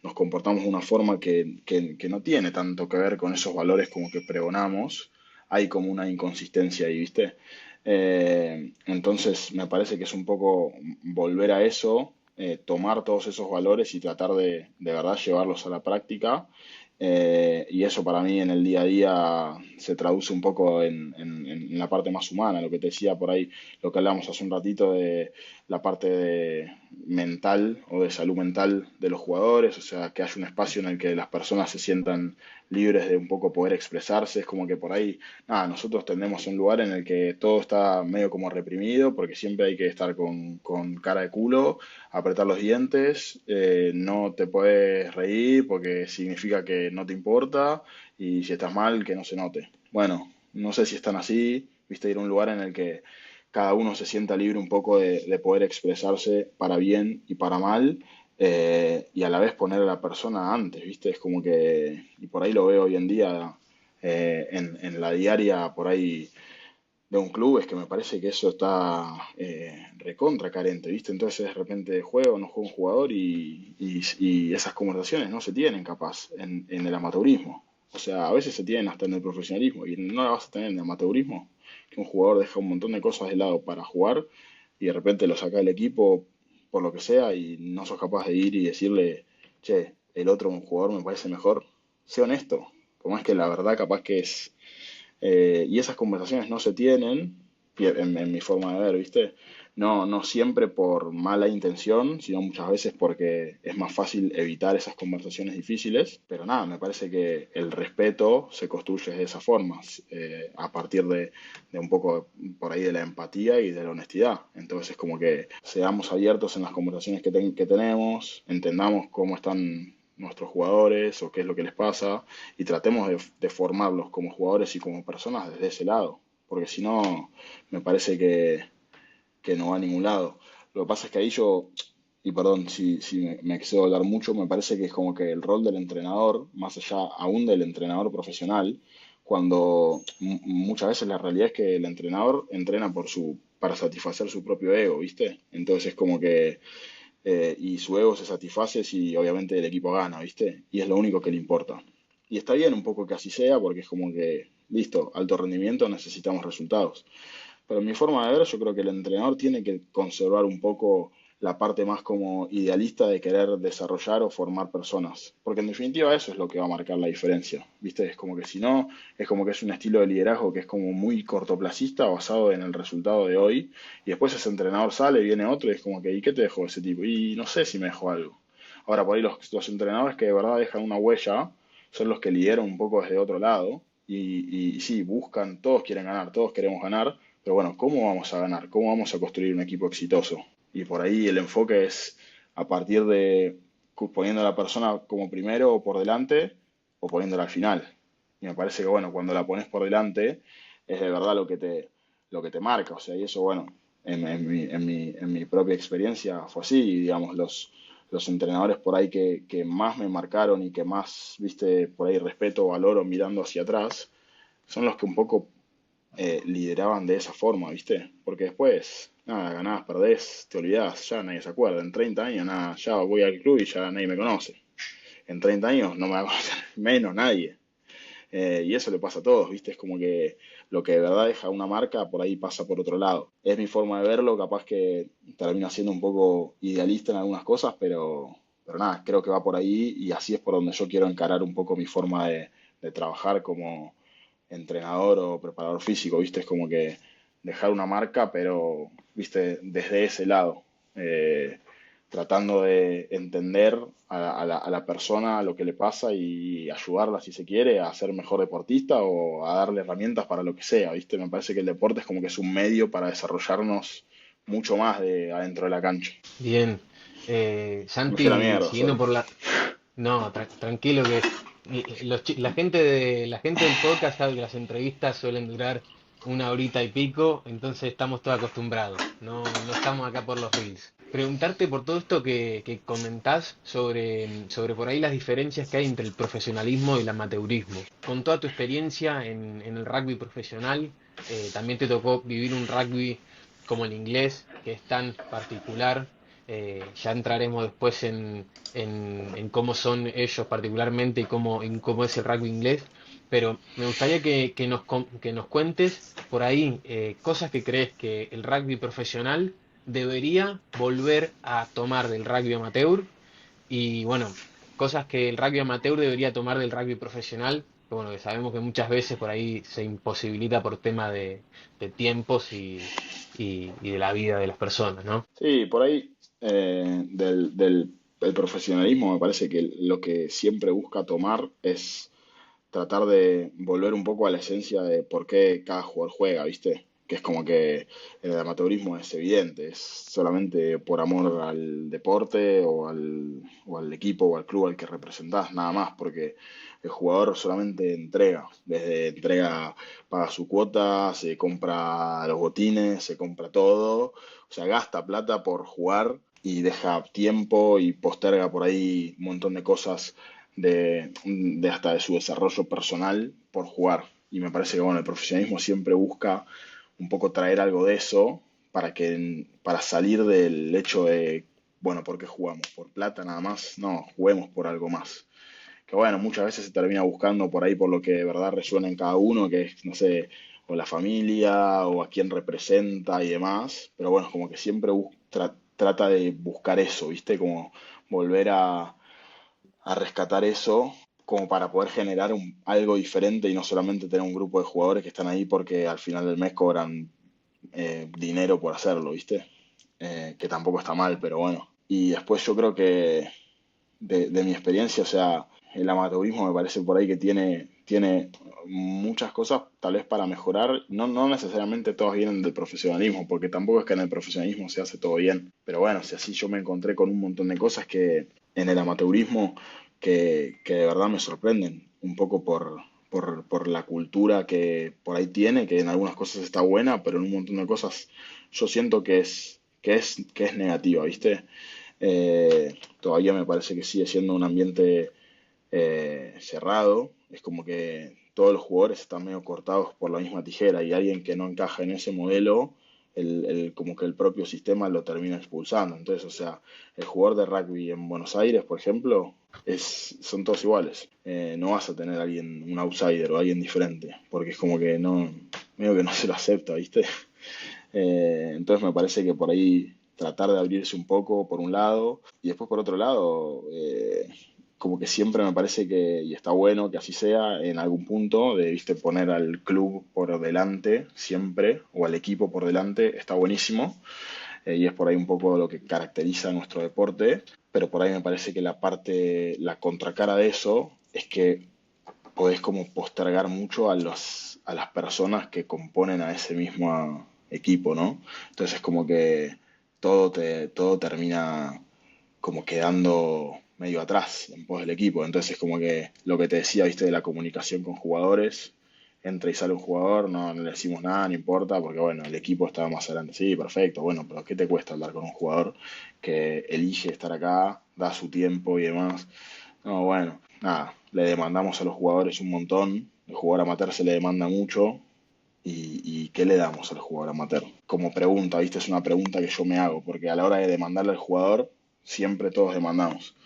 nos comportamos de una forma que no tiene tanto que ver con esos valores como que pregonamos, hay como una inconsistencia ahí, ¿viste? Entonces me parece que es un poco volver a eso, tomar todos esos valores y tratar de verdad llevarlos a la práctica. Y eso para mí en el día a día se traduce un poco en la parte más humana, lo que te decía por ahí, lo que hablamos hace un ratito de la parte mental o de salud mental de los jugadores, o sea, que haya un espacio en el que las personas se sientan libres de un poco poder expresarse, es como que por ahí, nada, nosotros tendemos a un lugar en el que todo está medio como reprimido, porque siempre hay que estar con cara de culo, apretar los dientes, no te puedes reír porque significa que no te importa y si estás mal, que no se note. Bueno, no sé si están así, viste, ir a un lugar en el que cada uno se sienta libre un poco de poder expresarse para bien y para mal, y a la vez poner a la persona antes, ¿viste? Es como que, y por ahí lo veo hoy en día en la diaria, por ahí de un club, es que me parece que eso está recontra carente, ¿viste? Entonces de repente juego, no juega un jugador y esas conversaciones no se tienen capaz en el amateurismo. O sea, a veces se tienen hasta en el profesionalismo y no la vas a tener en el amateurismo, que un jugador deja un montón de cosas de lado para jugar y de repente lo saca del equipo por lo que sea y no sos capaz de ir y decirle, che, el otro un jugador me parece mejor. Sé honesto, como es que la verdad capaz que es y esas conversaciones no se tienen, en mi forma de ver, ¿viste? No siempre por mala intención, sino muchas veces porque es más fácil evitar esas conversaciones difíciles. Pero nada, me parece que el respeto se construye de esa forma, a partir de un poco por ahí de la empatía y de la honestidad. Entonces, como que seamos abiertos en las conversaciones que tenemos, entendamos cómo están nuestros jugadores o qué es lo que les pasa y tratemos de formarlos como jugadores y como personas desde ese lado, porque si no, me parece que no va a ningún lado. Lo que pasa es que ahí yo, y perdón si me excedo a hablar mucho, me parece que es como que el rol del entrenador, más allá aún del entrenador profesional, cuando muchas veces la realidad es que el entrenador entrena para satisfacer su propio ego, ¿viste? Entonces es como que y su ego se satisface si obviamente el equipo gana, ¿viste? Y es lo único que le importa. Y está bien un poco que así sea, porque es como que, listo, alto rendimiento, necesitamos resultados. Pero en mi forma de ver, yo creo que el entrenador tiene que conservar un poco la parte más como idealista de querer desarrollar o formar personas. Porque en definitiva eso es lo que va a marcar la diferencia, ¿viste? Es como que si no, es como que es un estilo de liderazgo que es como muy cortoplacista, basado en el resultado de hoy, y después ese entrenador sale, viene otro y es como que, ¿y qué te dejó ese tipo? Y no sé si me dejó algo. Ahora, por ahí los entrenadores que de verdad dejan una huella son los que lideran un poco desde otro lado y sí, buscan, todos quieren ganar, todos queremos ganar, pero bueno, ¿cómo vamos a ganar? ¿Cómo vamos a construir un equipo exitoso? Y por ahí el enfoque es a partir de poniendo a la persona como primero o por delante o poniéndola al final. Y me parece que bueno, cuando la pones por delante es de verdad lo que te marca. O sea, y eso bueno, en mi propia experiencia fue así. Y, digamos, los entrenadores por ahí que más me marcaron y que más, viste, por ahí respeto, valoro mirando hacia atrás, son los que un poco lideraban de esa forma, ¿viste? Porque después, nada, ganás, perdés, te olvidás, ya nadie se acuerda. En 30 años, nada, ya voy al club y ya nadie me conoce. En 30 años no me va a conocer menos nadie. Y eso le pasa a todos, ¿viste? Es como que lo que de verdad deja una marca por ahí pasa por otro lado. Es mi forma de verlo, capaz que termino siendo un poco idealista en algunas cosas, pero nada, creo que va por ahí y así es por donde yo quiero encarar un poco mi forma de trabajar como entrenador o preparador físico, ¿viste? Es como que dejar una marca, pero, ¿viste? Desde ese lado. Eh, Tratando de entender a la persona lo que le pasa y ayudarla si se quiere a ser mejor deportista o a darle herramientas para lo que sea, ¿viste? Me parece que el deporte es como que es un medio para desarrollarnos mucho más de adentro de la cancha. Bien. Me fui a la Santi, mierda, siguiendo sorry. por la... No, tranquilo que la gente del podcast sabe que las entrevistas suelen durar una horita y pico, entonces estamos todos acostumbrados. No estamos acá por los reels. Preguntarte por todo esto que comentás sobre por ahí las diferencias que hay entre el profesionalismo y el amateurismo. Con toda tu experiencia en el rugby profesional, también te tocó vivir un rugby como el inglés, que es tan particular. Ya entraremos después en cómo son ellos particularmente y en cómo es el rugby inglés, pero me gustaría que nos cuentes por ahí cosas que crees que el rugby profesional debería volver a tomar del rugby amateur y bueno, cosas que el rugby amateur debería tomar del rugby profesional, que bueno, que sabemos que muchas veces por ahí se imposibilita por tema de tiempos y de la vida de las personas, ¿no? Sí, por ahí del profesionalismo me parece que lo que siempre busca tomar es tratar de volver un poco a la esencia de por qué cada jugador juega, ¿viste? Que es como que el amateurismo es evidente, es solamente por amor al deporte o al equipo o al club al que representás, nada más, porque el jugador solamente entrega, desde entrega, paga su cuota, se compra los botines, se compra todo, o sea, gasta plata por jugar y deja tiempo y posterga por ahí un montón de cosas de hasta de su desarrollo personal por jugar. Y me parece que bueno, el profesionalismo siempre busca un poco traer algo de eso para salir del hecho de, bueno, ¿por qué jugamos? ¿Por plata nada más? No, juguemos por algo más. Que bueno, muchas veces se termina buscando por ahí por lo que de verdad resuena en cada uno, que es, no sé, o la familia, o a quién representa y demás. Pero bueno, como que siempre trata de buscar eso, ¿viste? Como volver a rescatar eso como para poder generar algo diferente y no solamente tener un grupo de jugadores que están ahí porque al final del mes cobran dinero por hacerlo, ¿viste? Que tampoco está mal, pero bueno. Y después yo creo que de mi experiencia, o sea, el amateurismo me parece por ahí que tiene muchas cosas tal vez para mejorar. No necesariamente todas vienen del profesionalismo, porque tampoco es que en el profesionalismo se hace todo bien. Pero bueno, si así yo me encontré con un montón de cosas que en el amateurismo que de verdad me sorprenden, un poco por la cultura que por ahí tiene, que en algunas cosas está buena, pero en un montón de cosas yo siento que es negativa, ¿viste? Todavía me parece que sigue siendo un ambiente cerrado. Es como que todos los jugadores están medio cortados por la misma tijera y alguien que no encaja en ese modelo, como que el propio sistema lo termina expulsando. Entonces, o sea, el jugador de rugby en Buenos Aires, por ejemplo, son todos iguales. No vas a tener a alguien, un outsider o alguien diferente, porque es como que no, medio que no se lo acepta, ¿viste? Entonces me parece que por ahí tratar de abrirse un poco por un lado y después por otro lado, como que siempre me parece que, y está bueno que así sea, en algún punto, de, viste, poner al club por delante siempre, o al equipo por delante, está buenísimo, y es por ahí un poco lo que caracteriza nuestro deporte, pero por ahí me parece que la contracara de eso es que podés como postergar mucho a las personas que componen a ese mismo equipo, ¿no? Entonces es como que todo termina como quedando medio atrás en pos del equipo. Entonces es como que lo que te decía, viste, de la comunicación con jugadores, entra y sale un jugador, no le decimos nada, no importa, porque bueno, el equipo estaba más adelante. Sí, perfecto, bueno, pero ¿qué te cuesta hablar con un jugador que elige estar acá, da su tiempo y demás? No, bueno, nada, le demandamos a los jugadores un montón, el jugador amateur se le demanda mucho, y ¿qué le damos al jugador amateur? Como pregunta, ¿viste? Es una pregunta que yo me hago, porque a la hora de demandarle al jugador, siempre todos demandamos.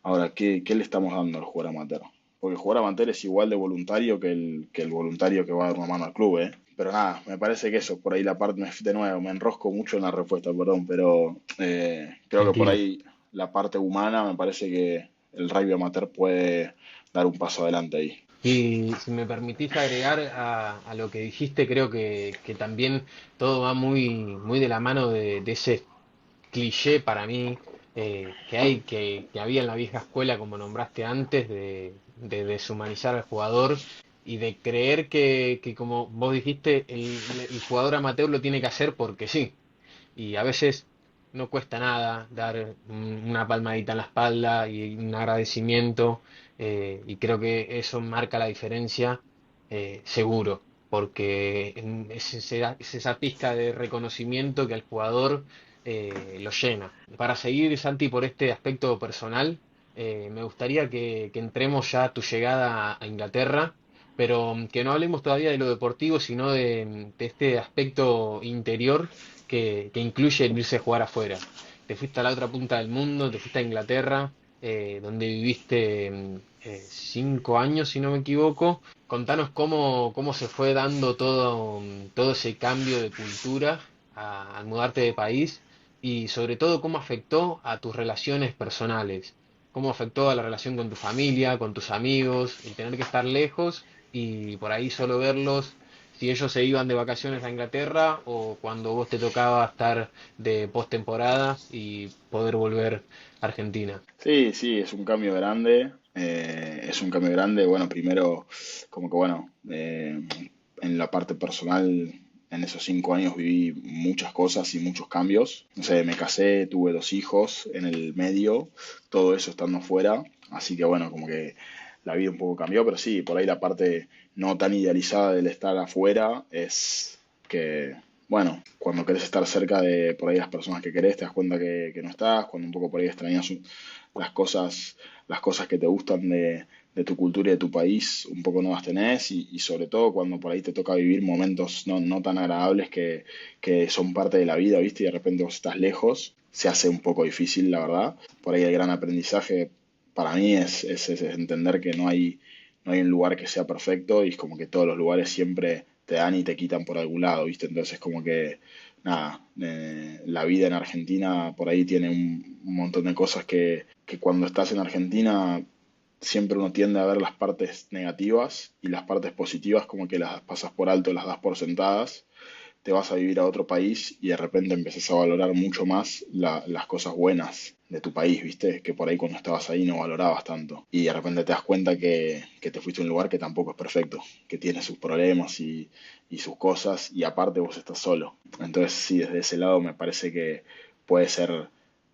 Ahora, ¿qué le estamos dando al jugador amateur? Porque el jugador amateur es igual de voluntario que el voluntario que va a dar una mano al club, ¿eh? Pero nada, me parece que eso, por ahí la parte, de nuevo, me enrosco mucho en la respuesta, perdón, pero creo que por Tranquilo. ahí la parte humana me parece que el rugby amateur puede dar un paso adelante ahí. Y si me permitís agregar a lo que dijiste, creo que también todo va muy de la mano de ese cliché para mí que había en la vieja escuela, como nombraste antes, de deshumanizar al jugador y de creer que como vos dijiste, el jugador amateur lo tiene que hacer porque sí. Y a veces no cuesta nada dar una palmadita en la espalda y un agradecimiento, y creo que eso marca la diferencia, seguro, porque es esa pizca de reconocimiento que al jugador lo llena. Para seguir, Santi, por este aspecto personal, me gustaría que entremos ya a tu llegada a Inglaterra, pero que no hablemos todavía de lo deportivo, sino de este aspecto interior que incluye el irse a jugar afuera. Te fuiste a la otra punta del mundo, te fuiste a Inglaterra, donde viviste 5 años, si no me equivoco. Contanos cómo se fue dando todo ese cambio de cultura al mudarte de país y sobre todo cómo afectó a tus relaciones personales, cómo afectó a la relación con tu familia, con tus amigos, el tener que estar lejos y por ahí solo verlos si ellos se iban de vacaciones a Inglaterra o cuando vos te tocaba estar de postemporada y poder volver a Argentina. Sí, sí, es un cambio grande. Es un cambio grande. Bueno, primero, como que bueno, en la parte personal, en esos 5 años viví muchas cosas y muchos cambios. No sé, me casé, tuve 2 hijos en el medio, todo eso estando fuera. Así que bueno, como que la vida un poco cambió, pero sí, por ahí la parte no tan idealizada del estar afuera es que, bueno, cuando querés estar cerca de por ahí las personas que querés, te das cuenta que no estás, cuando un poco por ahí extrañas las cosas, las cosas que te gustan de tu cultura y de tu país, un poco no las tenés, y sobre todo cuando por ahí te toca vivir momentos no tan agradables que son parte de la vida, ¿viste? Y de repente vos estás lejos, se hace un poco difícil, la verdad. Por ahí el gran aprendizaje para mí es entender que no hay un lugar que sea perfecto y es como que todos los lugares siempre te dan y te quitan por algún lado, ¿viste? Entonces es como que, nada, la vida en Argentina por ahí tiene un montón de cosas que cuando estás en Argentina siempre uno tiende a ver las partes negativas y las partes positivas como que las pasas por alto, las das por sentadas, te vas a vivir a otro país y de repente empezás a valorar mucho más las cosas buenas de tu país, ¿viste? Que por ahí cuando estabas ahí no valorabas tanto. Y de repente te das cuenta que te fuiste a un lugar que tampoco es perfecto, que tiene sus problemas y sus cosas, y aparte vos estás solo. Entonces sí, desde ese lado me parece que puede ser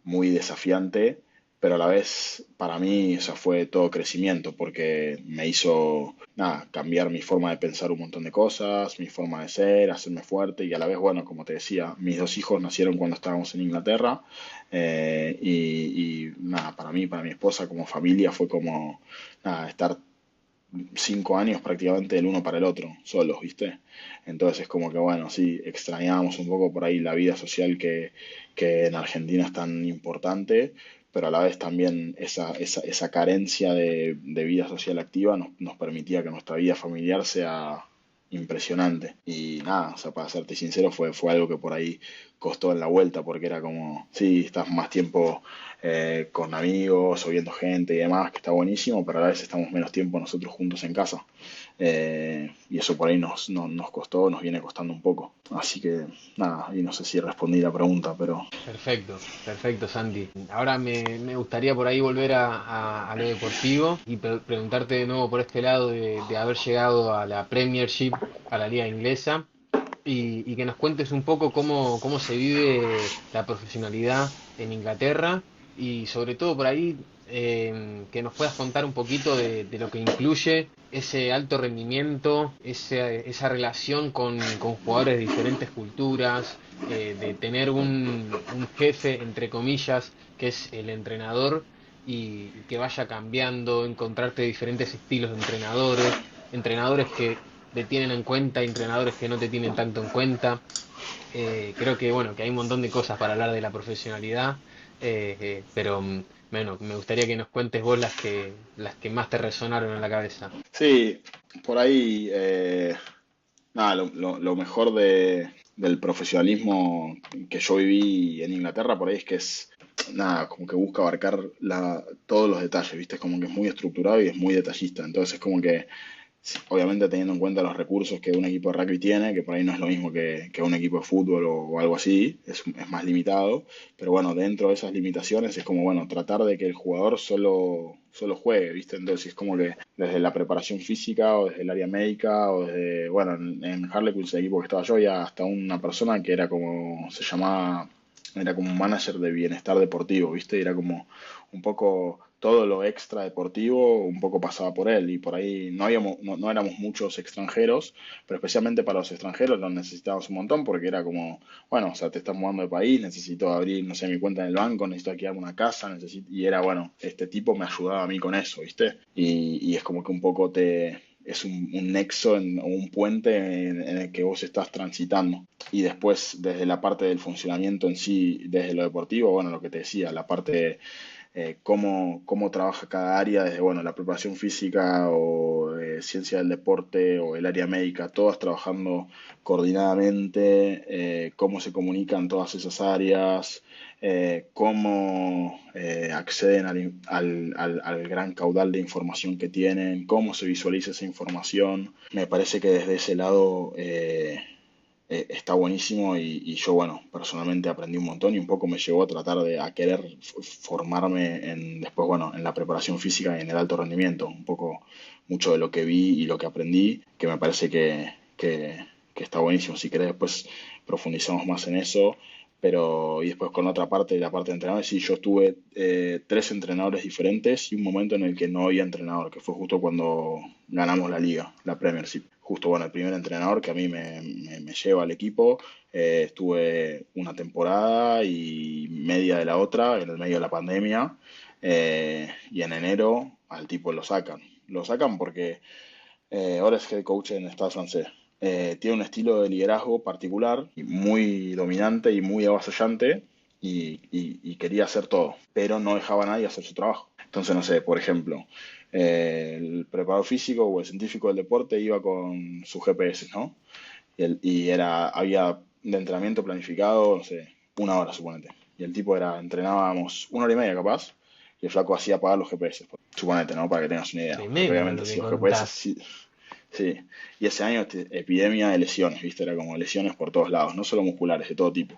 muy desafiante, pero a la vez para mí eso fue todo crecimiento porque me hizo, nada, cambiar mi forma de pensar un montón de cosas, mi forma de ser, hacerme fuerte, y a la vez, bueno, como te decía, mis 2 hijos nacieron cuando estábamos en Inglaterra, y nada, para mí, para mi esposa como familia fue como, nada, estar 5 años prácticamente el uno para el otro, solos, ¿viste? Entonces es como que, bueno, sí, extrañábamos un poco por ahí la vida social que en Argentina es tan importante, pero a la vez también esa carencia de vida social activa nos permitía que nuestra vida familiar sea impresionante. Y nada, o sea, para serte sincero, fue algo que por ahí costó en la vuelta, porque era como, sí, estás más tiempo con amigos o viendo gente y demás, que está buenísimo, pero a la vez estamos menos tiempo nosotros juntos en casa. Y eso por ahí nos costó, nos viene costando un poco. Así que nada, y no sé si respondí la pregunta, pero Perfecto, perfecto, Santi. Ahora me gustaría por ahí volver a lo deportivo y preguntarte de nuevo por este lado de haber llegado a la Premiership, a la liga inglesa, y que nos cuentes un poco cómo se vive la profesionalidad en Inglaterra y sobre todo por ahí que nos puedas contar un poquito de lo que incluye ese alto rendimiento, esa relación con jugadores de diferentes culturas, de tener un jefe, entre comillas, que es el entrenador y que vaya cambiando, encontrarte diferentes estilos de entrenadores, entrenadores que te tienen en cuenta y entrenadores que no te tienen tanto en cuenta. Creo que bueno, que hay un montón de cosas para hablar de la profesionalidad, pero bueno, me gustaría que nos cuentes vos las que más te resonaron en la cabeza. sí, por ahí, nada, lo mejor del profesionalismo que yo viví en Inglaterra por ahí es que es, nada, como que busca abarcar todos los detalles, ¿viste? Es como que es muy estructurado y es muy detallista. Entonces es como que, sí, obviamente teniendo en cuenta los recursos que un equipo de rugby tiene, que por ahí no es lo mismo que un equipo de fútbol o algo así, es más limitado, pero bueno, dentro de esas limitaciones es como, bueno, tratar de que el jugador solo juegue, ¿viste? Entonces es como que desde la preparación física o desde el área médica o desde, bueno, en Harlequins, el equipo que estaba yo, había hasta una persona que era como, se llamaba, era como un manager de bienestar deportivo, ¿viste? Era como un poco todo lo extra deportivo, un poco pasaba por él y por ahí no éramos muchos extranjeros, pero especialmente para los extranjeros lo necesitábamos un montón porque era como, bueno, o sea, te estás mudando de país, necesito abrir, no sé, mi cuenta en el banco, necesito alquilarme una casa, y era bueno, este tipo me ayudaba a mí con eso, ¿viste? Y es como que un poco es un nexo o un puente en el que vos estás transitando. Y después, desde la parte del funcionamiento en sí, desde lo deportivo, bueno, lo que te decía, la parte cómo trabaja cada área, desde bueno, la preparación física o ciencia del deporte o el área médica, todas trabajando coordinadamente, cómo se comunican todas esas áreas, cómo acceden al gran caudal de información que tienen, cómo se visualiza esa información. Me parece que desde ese lado está buenísimo y yo, bueno, personalmente aprendí un montón y un poco me llevó a tratar a querer formarme después, bueno, en la preparación física y en el alto rendimiento. Un poco mucho de lo que vi y lo que aprendí, que me parece que está buenísimo. Si querés, después profundizamos más en eso. Pero, y después con otra parte, la parte de entrenadores, sí, yo tuve tres entrenadores diferentes y un momento en el que no había entrenador, que fue justo cuando ganamos la liga, la Premiership. Justo, bueno, el primer entrenador que a mí me lleva al equipo, estuve una temporada y media de la otra, en el medio de la pandemia, y en enero al tipo lo sacan. Lo sacan porque ahora es head coach en el Stade francés. Tiene un estilo de liderazgo particular, y muy dominante y muy avasallante, y quería hacer todo, pero no dejaba a nadie hacer su trabajo. Entonces, no sé, por ejemplo, el preparador físico o el científico del deporte iba con su GPS, ¿no? Había de entrenamiento planificado, no sé, una hora, suponete. Y el tipo entrenábamos una hora y media capaz, y el flaco hacía apagar los GPS, suponete, ¿no? Para que tengas una idea. Porque Tremendo obviamente lo si que los GPS contás. sí, sí. Y ese año epidemia de lesiones, ¿viste? Era como lesiones por todos lados, no solo musculares, de todo tipo.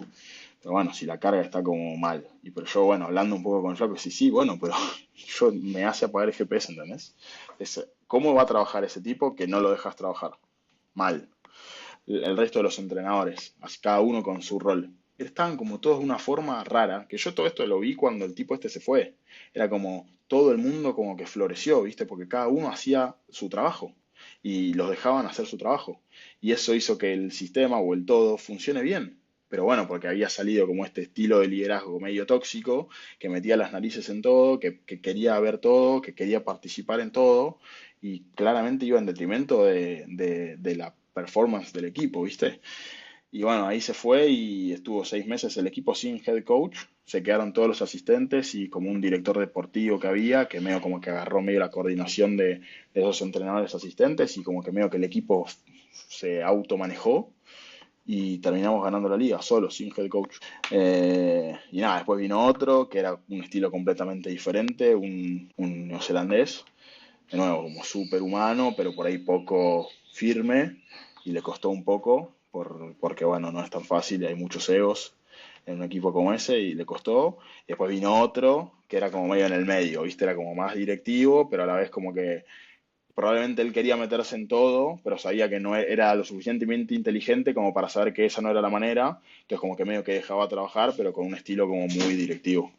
Pero bueno, si la carga está como mal. Pero yo, bueno, hablando un poco con el flaco, sí, sí, bueno, pero yo me hace apagar el GPS, ¿entendés? ¿Cómo va a trabajar ese tipo que no lo dejas trabajar? Mal. El resto de los entrenadores, así cada uno con su rol. Estaban como todos de una forma rara, que yo todo esto lo vi cuando el tipo este se fue. Era como todo el mundo como que floreció, ¿viste? Porque cada uno hacía su trabajo y los dejaban hacer su trabajo. Y eso hizo que el sistema o el todo funcione bien. Pero bueno, porque había salido como este estilo de liderazgo medio tóxico, que metía las narices en todo, que quería ver todo, que quería participar en todo, y claramente iba en detrimento de la performance del equipo, ¿viste? Y bueno, ahí se fue y estuvo 6 meses el equipo sin head coach. Se quedaron todos los asistentes y como un director deportivo que había, que medio como que agarró medio la coordinación de esos entrenadores asistentes y como que medio que el equipo se automanejó y terminamos ganando la liga solo, sin head coach. Y nada, después vino otro que era un estilo completamente diferente, un neozelandés, de nuevo como súper humano, pero por ahí poco firme y le costó un poco porque bueno, no es tan fácil y hay muchos egos en un equipo como ese y le costó. Y después vino otro que era como medio en el medio, ¿viste? Era como más directivo, pero a la vez como que probablemente él quería meterse en todo, pero sabía que no era lo suficientemente inteligente como para saber que esa no era la manera. Entonces como que medio que dejaba trabajar, pero con un estilo como muy directivo.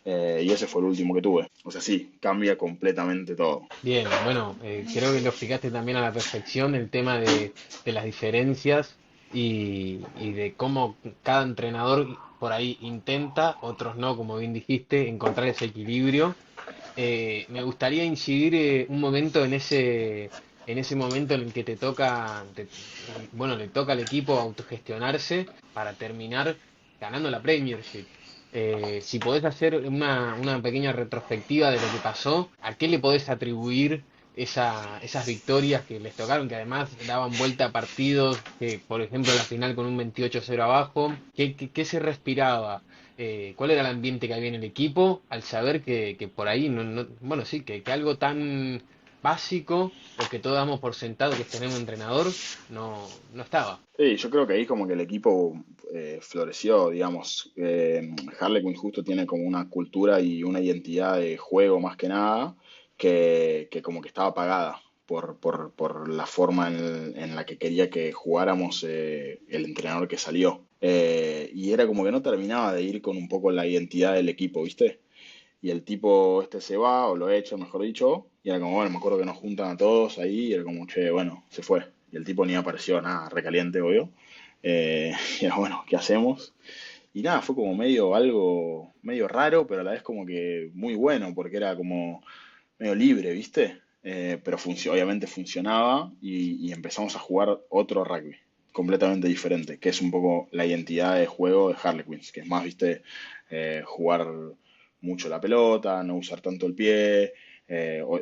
Y ese fue el último que tuve. O sea, sí, cambia completamente todo. Bien, bueno, creo que lo explicaste también a la perfección el tema de las diferencias y de cómo cada entrenador por ahí intenta, otros no, como bien dijiste, encontrar ese equilibrio. Me gustaría incidir un momento en ese momento en el que te toca, bueno, le toca al equipo autogestionarse para terminar ganando la Premiership. Si podés hacer una pequeña retrospectiva de lo que pasó, ¿a qué le podés atribuir esas victorias que les tocaron, que además daban vuelta a partidos, que por ejemplo la final con un 28-0 abajo? ¿Qué se respiraba? ¿Cuál era el ambiente que había en el equipo al saber que por ahí, bueno, sí, que algo tan básico o que todos damos por sentado que es tener un entrenador, no estaba? Sí, yo creo que ahí como que el equipo floreció, digamos. Harlequin justo tiene como una cultura y una identidad de juego más que nada que como que estaba apagada por la forma en la que quería que jugáramos el entrenador que salió. Y era como que no terminaba de ir con un poco la identidad del equipo, ¿viste? Y el tipo este se va, o lo echa, mejor dicho, y era como, bueno, me acuerdo que nos juntan a todos ahí, y era como, che, bueno, se fue. Y el tipo ni apareció, nada, recaliente, obvio. Y era, bueno, ¿qué hacemos? Y nada, fue como medio algo, medio raro, pero a la vez como que muy bueno, porque era como medio libre, ¿viste? Pero obviamente funcionaba y empezamos a jugar otro rugby, completamente diferente, que es un poco la identidad de juego de Harlequins, que es más, ¿viste? Jugar mucho la pelota, no usar tanto el pie,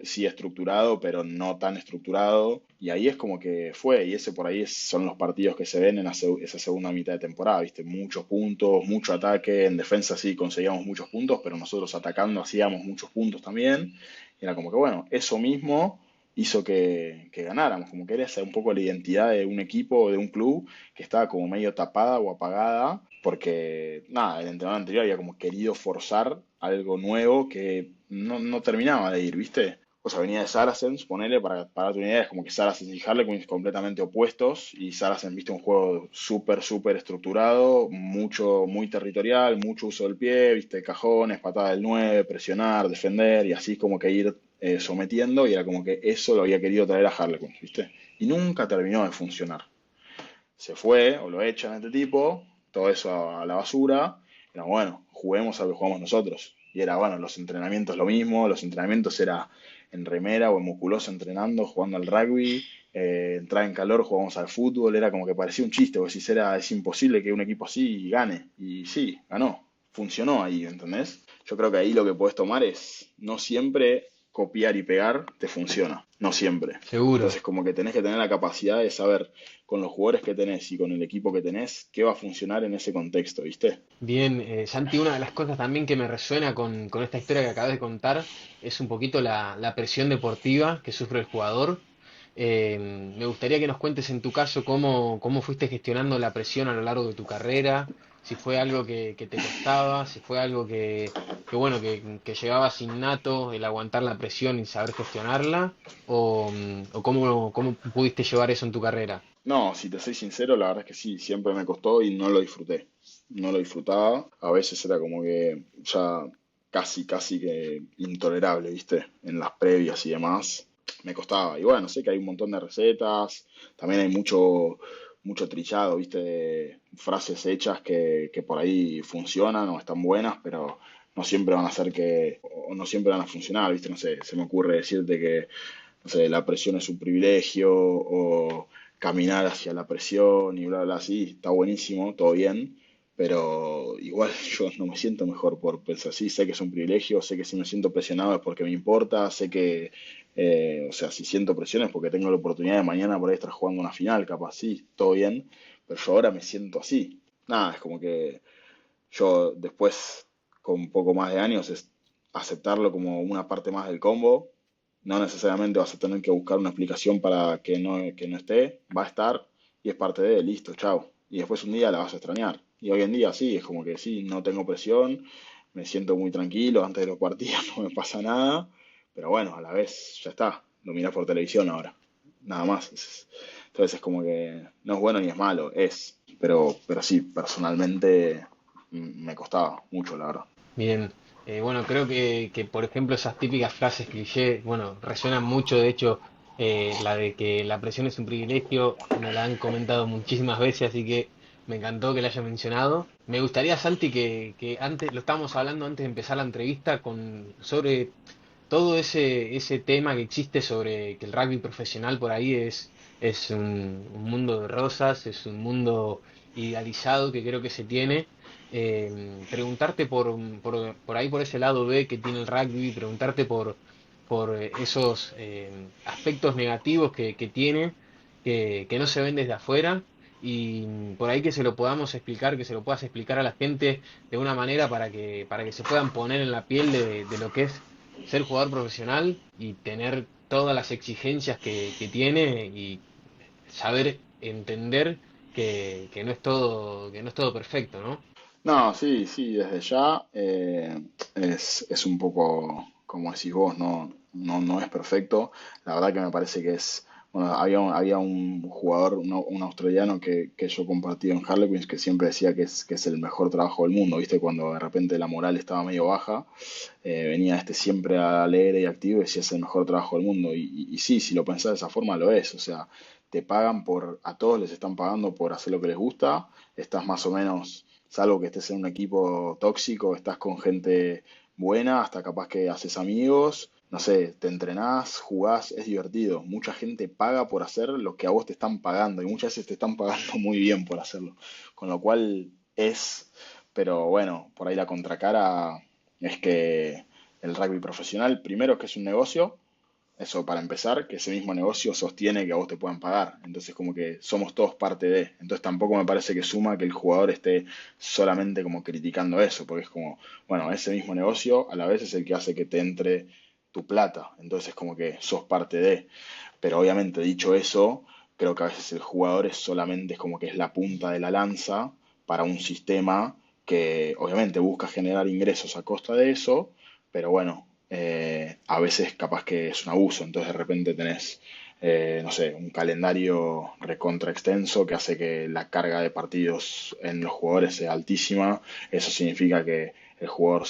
sí estructurado, pero no tan estructurado. Y ahí es como que fue, y ese por ahí son los partidos que se ven en esa segunda mitad de temporada, ¿viste? Muchos puntos, mucho ataque, en defensa sí conseguíamos muchos puntos, pero nosotros atacando hacíamos muchos puntos también. Y era como que, bueno, eso mismo hizo que ganáramos, como que era esa un poco la identidad de un equipo, de un club que estaba como medio tapada o apagada, porque nada, el entrenador anterior había como querido forzar algo nuevo que no terminaba de ir, ¿viste? O sea, venía de Saracens, ponele, para tu idea, es como que Saracens y Harlequins completamente opuestos, y Saracens, viste, un juego súper estructurado, mucho, muy territorial, mucho uso del pie, viste, cajones, patada del 9 presionar, defender, y así como que ir sometiendo, y era como que eso lo había querido traer a Harlequins, viste, y nunca terminó de funcionar. Se fue, o lo echan a este tipo, todo eso a la basura, era bueno, juguemos a lo que jugamos nosotros. Y era bueno, los entrenamientos lo mismo, los entrenamientos era en remera o en musculosa entrenando, jugando al rugby, entrar en calor, jugábamos al fútbol, era como que parecía un chiste, porque si era, es imposible que un equipo así gane. Y sí, ganó, funcionó ahí, ¿entendés? Yo creo que ahí lo que podés tomar es, no siempre copiar y pegar te funciona, no siempre. Seguro. Entonces como que tenés que tener la capacidad de saber con los jugadores que tenés y con el equipo que tenés qué va a funcionar en ese contexto, ¿viste? Bien, Santi, una de las cosas también que me resuena con esta historia que acabas de contar es un poquito la presión deportiva que sufre el jugador. Me gustaría que nos cuentes en tu caso cómo fuiste gestionando la presión a lo largo de tu carrera, si fue algo que te costaba, si fue algo bueno, que llegabas innato el aguantar la presión y saber gestionarla, o cómo pudiste llevar eso en tu carrera. No, si te soy sincero, la verdad es que sí, siempre me costó y no lo disfruté. No lo disfrutaba, a veces era como que ya casi que intolerable, ¿viste? En las previas y demás, me costaba. Y bueno, sé que hay un montón de recetas, también hay mucho trillado, ¿viste? De frases hechas que por ahí funcionan o están buenas, pero no siempre van a ser o no siempre van a funcionar, ¿viste? No sé, se me ocurre decirte que, no sé, la presión es un privilegio o caminar hacia la presión y bla, bla, sí, está buenísimo, todo bien, pero igual yo no me siento mejor por pensar así, sé que es un privilegio, sé que si me siento presionado es porque me importa, sé que O sea, si siento presión es porque tengo la oportunidad de mañana por ahí estar jugando una final, capaz sí, todo bien, pero yo ahora me siento así. Nada, es como que yo después, con un poco más de años, es aceptarlo como una parte más del combo. No necesariamente vas a tener que buscar una explicación para que no esté, va a estar y es parte de, listo, chao. Y después un día la vas a extrañar. Y hoy en día sí, es como que sí, no tengo presión, me siento muy tranquilo, antes de los partidos no me pasa nada, pero bueno, a la vez ya está, lo mirás por televisión ahora, nada más. Entonces es como que no es bueno ni es malo, es, pero sí, personalmente me costaba mucho, la verdad. Bien, bueno, creo que, por ejemplo, esas típicas frases cliché, bueno, resuenan mucho, de hecho, la de que la presión es un privilegio, me la han comentado muchísimas veces, así que me encantó que la haya mencionado. Me gustaría, Santi, que antes, lo estábamos hablando antes de empezar la entrevista, sobre todo ese tema que existe sobre que el rugby profesional por ahí es un mundo de rosas, es un mundo idealizado que creo que se tiene. Preguntarte por ahí, por ese lado B que tiene el rugby, preguntarte por esos aspectos negativos que tiene, que no se ven desde afuera, y por ahí que se lo podamos explicar, que se lo puedas explicar a la gente de una manera para que se puedan poner en la piel de lo que es ser jugador profesional y tener todas las exigencias que tiene y saber entender que no es todo perfecto, ¿no? No, sí, sí, desde ya es un poco, como decís vos, no es perfecto. La verdad que me parece que es, bueno, había un jugador, un australiano que yo compartí en Harlequins que siempre decía que es el mejor trabajo del mundo, ¿viste? Cuando de repente la moral estaba medio baja, venía este siempre alegre y activo y decía es el mejor trabajo del mundo. Y sí, si lo pensás de esa forma lo es, o sea, te pagan a todos les están pagando por hacer lo que les gusta, estás más o menos salvo que estés en un equipo tóxico, estás con gente buena, hasta capaz que haces amigos, no sé, te entrenás, jugás, es divertido. Mucha gente paga por hacer lo que a vos te están pagando y muchas veces te están pagando muy bien por hacerlo. Con lo cual pero bueno, por ahí la contracara es que el rugby profesional, primero que es un negocio, eso para empezar, que ese mismo negocio sostiene que a vos te puedan pagar. Entonces como que somos todos parte de. Entonces tampoco me parece que suma que el jugador esté solamente como criticando eso, porque es como, bueno, ese mismo negocio a la vez es el que hace que te entre tu plata. Entonces es como que sos parte de. Pero obviamente dicho eso, creo que a veces el jugador es solamente es como que es la punta de la lanza para un sistema que obviamente busca generar ingresos a costa de eso, pero bueno, a veces capaz que es un abuso, entonces de repente tenés, no sé, un calendario recontra extenso que hace que la carga de partidos en los jugadores sea altísima, eso significa que el jugador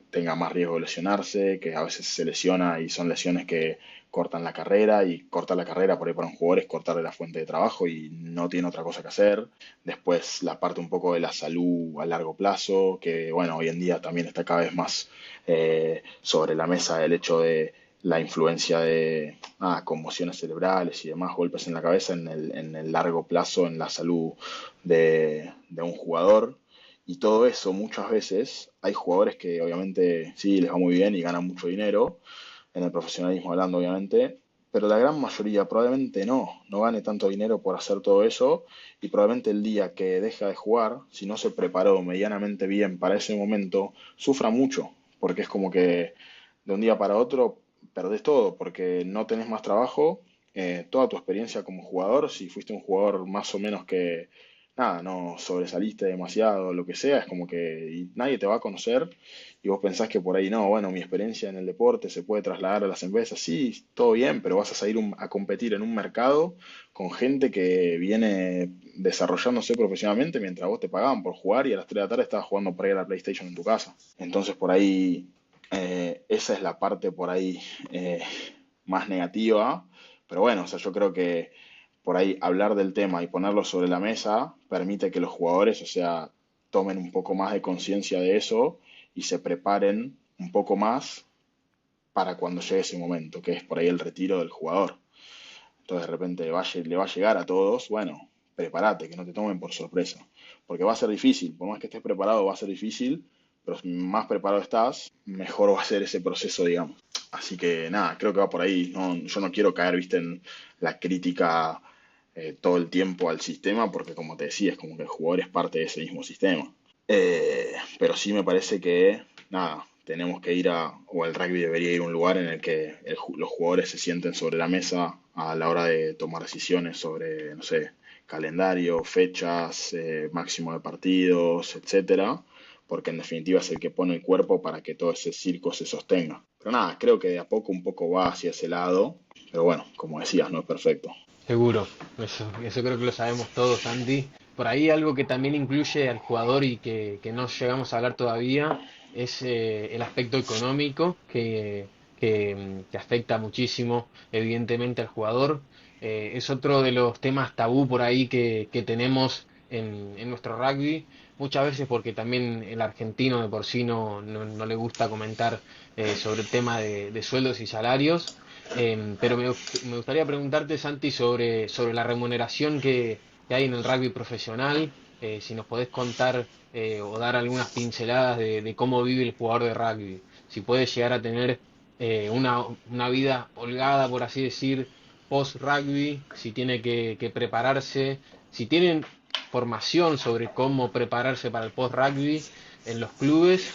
tenga más riesgo de lesionarse, que a veces se lesiona y son lesiones que cortan la carrera y cortar la carrera por ahí para un jugador es cortarle la fuente de trabajo y no tiene otra cosa que hacer. Después la parte un poco de la salud a largo plazo, que bueno, hoy en día también está cada vez más sobre la mesa el hecho de la influencia de conmociones cerebrales y demás golpes en la cabeza en el largo plazo en la salud de un jugador. Y todo eso muchas veces hay jugadores que obviamente sí les va muy bien y ganan mucho dinero, en el profesionalismo hablando obviamente, pero la gran mayoría probablemente no gane tanto dinero por hacer todo eso y probablemente el día que deja de jugar, si no se preparó medianamente bien para ese momento, sufra mucho, porque es como que de un día para otro perdés todo, porque no tenés más trabajo, toda tu experiencia como jugador, si fuiste un jugador más o menos que, nada, no sobresaliste demasiado, lo que sea, es como que nadie te va a conocer y vos pensás que por ahí no, bueno, mi experiencia en el deporte se puede trasladar a las empresas, sí, todo bien, pero vas a salir a competir en un mercado con gente que viene desarrollándose profesionalmente mientras vos te pagaban por jugar y a las 3 de la tarde estabas jugando por ahí a la PlayStation en tu casa. Entonces por ahí, esa es la parte por ahí más negativa, pero bueno, o sea, yo creo que por ahí hablar del tema y ponerlo sobre la mesa permite que los jugadores, o sea, tomen un poco más de conciencia de eso y se preparen un poco más para cuando llegue ese momento, que es por ahí el retiro del jugador. Entonces de repente le va a llegar a todos, bueno, prepárate, que no te tomen por sorpresa, porque va a ser difícil, por más que estés preparado va a ser difícil, pero más preparado estás, mejor va a ser ese proceso, digamos. Así que nada, creo que va por ahí. No, yo no quiero caer, viste, en la crítica todo el tiempo al sistema, porque como te decía, es como que el jugador es parte de ese mismo sistema. Pero sí me parece que, nada, tenemos que ir o el rugby debería ir a un lugar en el que los jugadores se sienten sobre la mesa a la hora de tomar decisiones sobre, no sé, calendario, fechas, máximo de partidos, etcétera, porque en definitiva es el que pone el cuerpo para que todo ese circo se sostenga. Pero nada, creo que de a poco un poco va hacia ese lado, pero bueno, como decías, no es perfecto. Seguro, eso creo que lo sabemos todos, Santi. Por ahí algo que también incluye al jugador y que no llegamos a hablar todavía es el aspecto económico que afecta muchísimo, evidentemente, al jugador. Es otro de los temas tabú por ahí que tenemos en nuestro rugby, muchas veces porque también el argentino de por sí no le gusta comentar sobre el tema de sueldos y salarios. Pero me gustaría preguntarte, Santi, sobre la remuneración que hay en el rugby profesional. Si nos podés contar o dar algunas pinceladas de cómo vive el jugador de rugby. Si puede llegar a tener una vida holgada, por así decir, post-rugby, si tiene que prepararse, si tienen formación sobre cómo prepararse para el post-rugby en los clubes.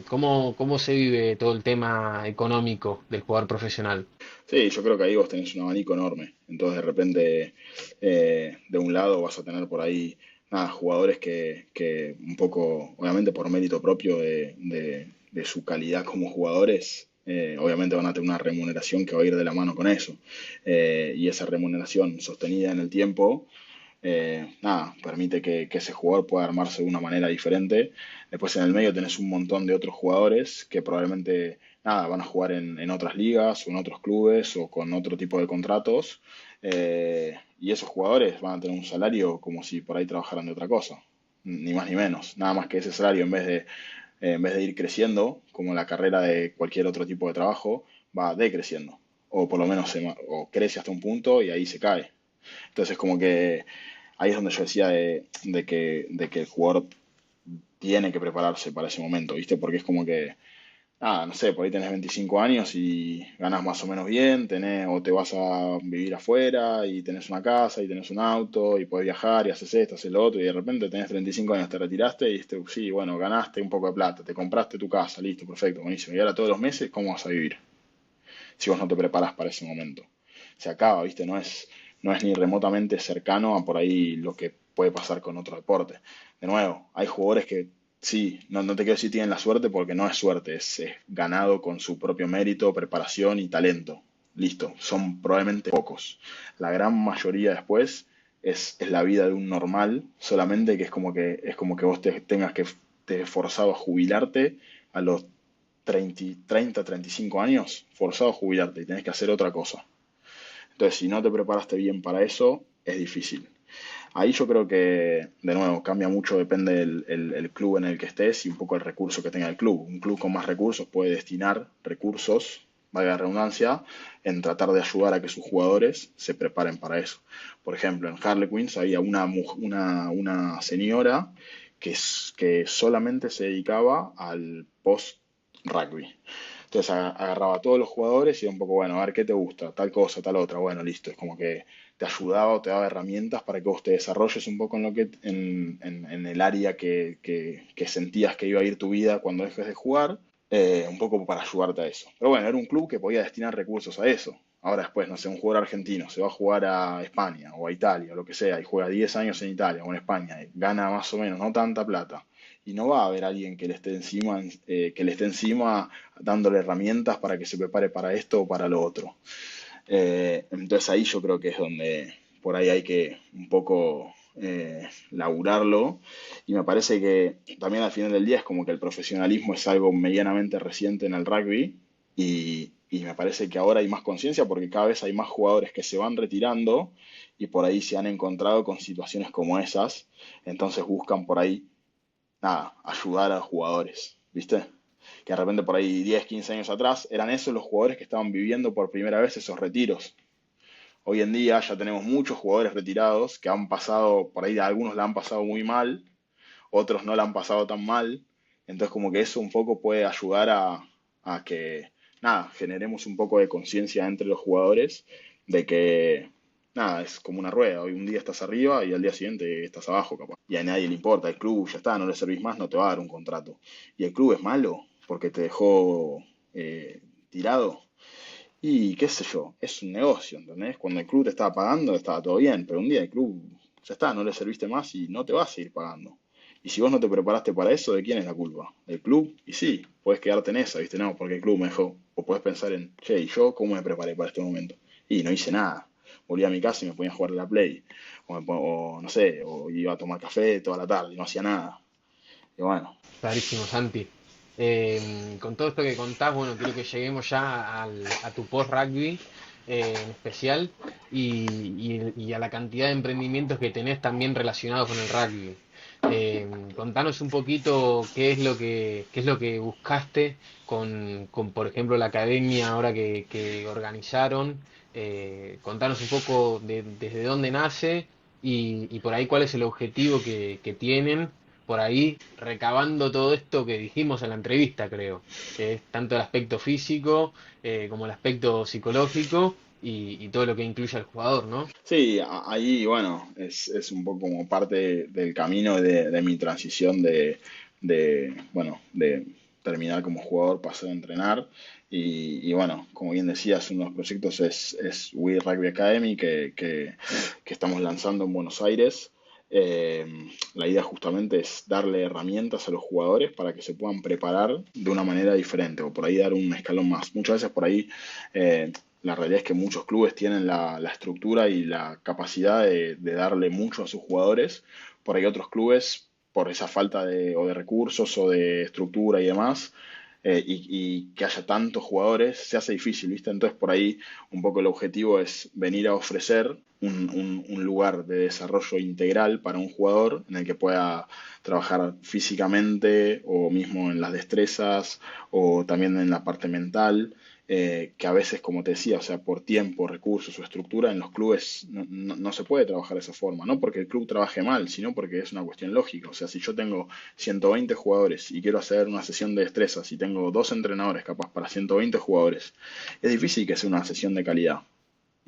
¿Cómo se vive todo el tema económico del jugador profesional? Sí, yo creo que ahí vos tenés un abanico enorme. Entonces, de repente, de un lado vas a tener por ahí, nada, jugadores que un poco, obviamente por mérito propio de su calidad como jugadores, obviamente van a tener una remuneración que va a ir de la mano con eso. Y esa remuneración sostenida en el tiempo nada, permite que ese jugador pueda armarse de una manera diferente. Después en el medio tenés un montón de otros jugadores que probablemente, nada, van a jugar en otras ligas o en otros clubes o con otro tipo de contratos. Y esos jugadores van a tener un salario como si por ahí trabajaran de otra cosa, ni más ni menos. Nada más que ese salario en vez de ir creciendo, como la carrera de cualquier otro tipo de trabajo, va decreciendo. O por lo menos o crece hasta un punto y ahí se cae. Entonces, como que ahí es donde yo decía de que el jugador tiene que prepararse para ese momento, ¿viste? Porque es como que, no sé, por ahí tenés 25 años y ganás más o menos bien, o te vas a vivir afuera y tenés una casa y tenés un auto y podés viajar y haces esto, haces lo otro y de repente tenés 35 años, te retiraste y sí, bueno, ganaste un poco de plata, te compraste tu casa, listo, perfecto, buenísimo. Y ahora todos los meses, ¿cómo vas a vivir? Si vos no te preparás para ese momento. Se acaba, ¿viste? No es ni remotamente cercano a por ahí lo que puede pasar con otro deporte. De nuevo, hay jugadores que sí, no te quiero decir tienen la suerte porque no es suerte, es ganado con su propio mérito, preparación y talento. Listo, son probablemente pocos. La gran mayoría después es la vida de un normal, solamente que es como que vos tengas que te forzado a jubilarte a los 35 años, forzado a jubilarte y tenés que hacer otra cosa. Entonces, si no te preparaste bien para eso, es difícil. Ahí yo creo que, de nuevo, cambia mucho, depende del club en el que estés y un poco el recurso que tenga el club. Un club con más recursos puede destinar recursos, valga la redundancia, en tratar de ayudar a que sus jugadores se preparen para eso. Por ejemplo, en Harlequins había una señora que solamente se dedicaba al post-rugby. Entonces agarraba a todos los jugadores y era un poco, bueno, a ver qué te gusta, tal cosa, tal otra, bueno, listo. Es como que te ayudaba o te daba herramientas para que vos te desarrolles un poco en el área que sentías que iba a ir tu vida cuando dejes de jugar, un poco para ayudarte a eso. Pero bueno, era un club que podía destinar recursos a eso. Ahora después, no sé, un jugador argentino se va a jugar a España o a Italia o lo que sea y juega 10 años en Italia o en España y gana más o menos, no tanta plata. Y no va a haber alguien que le esté encima dándole herramientas para que se prepare para esto o para lo otro. Entonces ahí yo creo que es donde por ahí hay que un poco laburarlo y me parece que también al final del día es como que el profesionalismo es algo medianamente reciente en el rugby y me parece que ahora hay más conciencia porque cada vez hay más jugadores que se van retirando y por ahí se han encontrado con situaciones como esas, entonces buscan por ahí, nada, ayudar a los jugadores, ¿viste? Que de repente por ahí 10 15 años atrás eran esos los jugadores que estaban viviendo por primera vez esos retiros. Hoy en día ya tenemos muchos jugadores retirados que han pasado, por ahí algunos la han pasado muy mal, otros no la han pasado tan mal, Entonces como que eso un poco puede ayudar a que, nada, generemos un poco de conciencia entre los jugadores de que, nada, es como una rueda. Hoy un día estás arriba y al día siguiente estás abajo, capaz. Y a nadie le importa. El club ya está, no le servís más, no te va a dar un contrato. Y el club es malo porque te dejó tirado. Y qué sé yo, es un negocio, ¿entendés? Cuando el club te estaba pagando estaba todo bien, pero un día el club ya está, no le serviste más y no te va a seguir pagando. Y si vos no te preparaste para eso, ¿de quién es la culpa? ¿Del club? Y sí, puedes quedarte en esa, ¿viste? No, porque el club me dejó. O puedes pensar en, che, ¿y yo cómo me preparé para este momento? Y no hice nada. Volví a mi casa y me ponía a jugar a la Play. O no sé, o iba a tomar café toda la tarde y no hacía nada. Y bueno, Clarísimo, Santi. Con todo esto que contás, bueno, quiero que lleguemos ya a tu post-rugby en especial y a la cantidad de emprendimientos que tenés también relacionados con el rugby. Contanos un poquito qué es lo que buscaste con, por ejemplo, la academia ahora que organizaron. Contanos un poco desde dónde nace y por ahí cuál es el objetivo que tienen por ahí recabando todo esto que dijimos en la entrevista, creo, que es tanto el aspecto físico como el aspecto psicológico y todo lo que incluye al jugador, ¿no? sí, ahí, bueno, es un poco como parte del camino de mi transición bueno, de terminar como jugador, pasar a entrenar. Y bueno, como bien decías, uno de los proyectos es We Rugby Academy que estamos lanzando en Buenos Aires. Eh, la idea justamente es darle herramientas a los jugadores para que se puedan preparar de una manera diferente o por ahí dar un escalón más. Muchas veces por ahí la realidad es que muchos clubes tienen la estructura y la capacidad de darle mucho a sus jugadores. Por ahí otros clubes, por esa falta o de recursos o de estructura y demás, y que haya tantos jugadores, se hace difícil, ¿viste? Entonces por ahí un poco el objetivo es venir a ofrecer un lugar de desarrollo integral para un jugador en el que pueda trabajar físicamente o mismo en las destrezas o también en la parte mental, que a veces, como te decía, o sea, por tiempo, recursos o estructura, en los clubes no se puede trabajar de esa forma, no porque el club trabaje mal, sino porque es una cuestión lógica. O sea, si yo tengo 120 jugadores y quiero hacer una sesión de destrezas y tengo dos entrenadores capaz para 120 jugadores, es difícil que sea una sesión de calidad.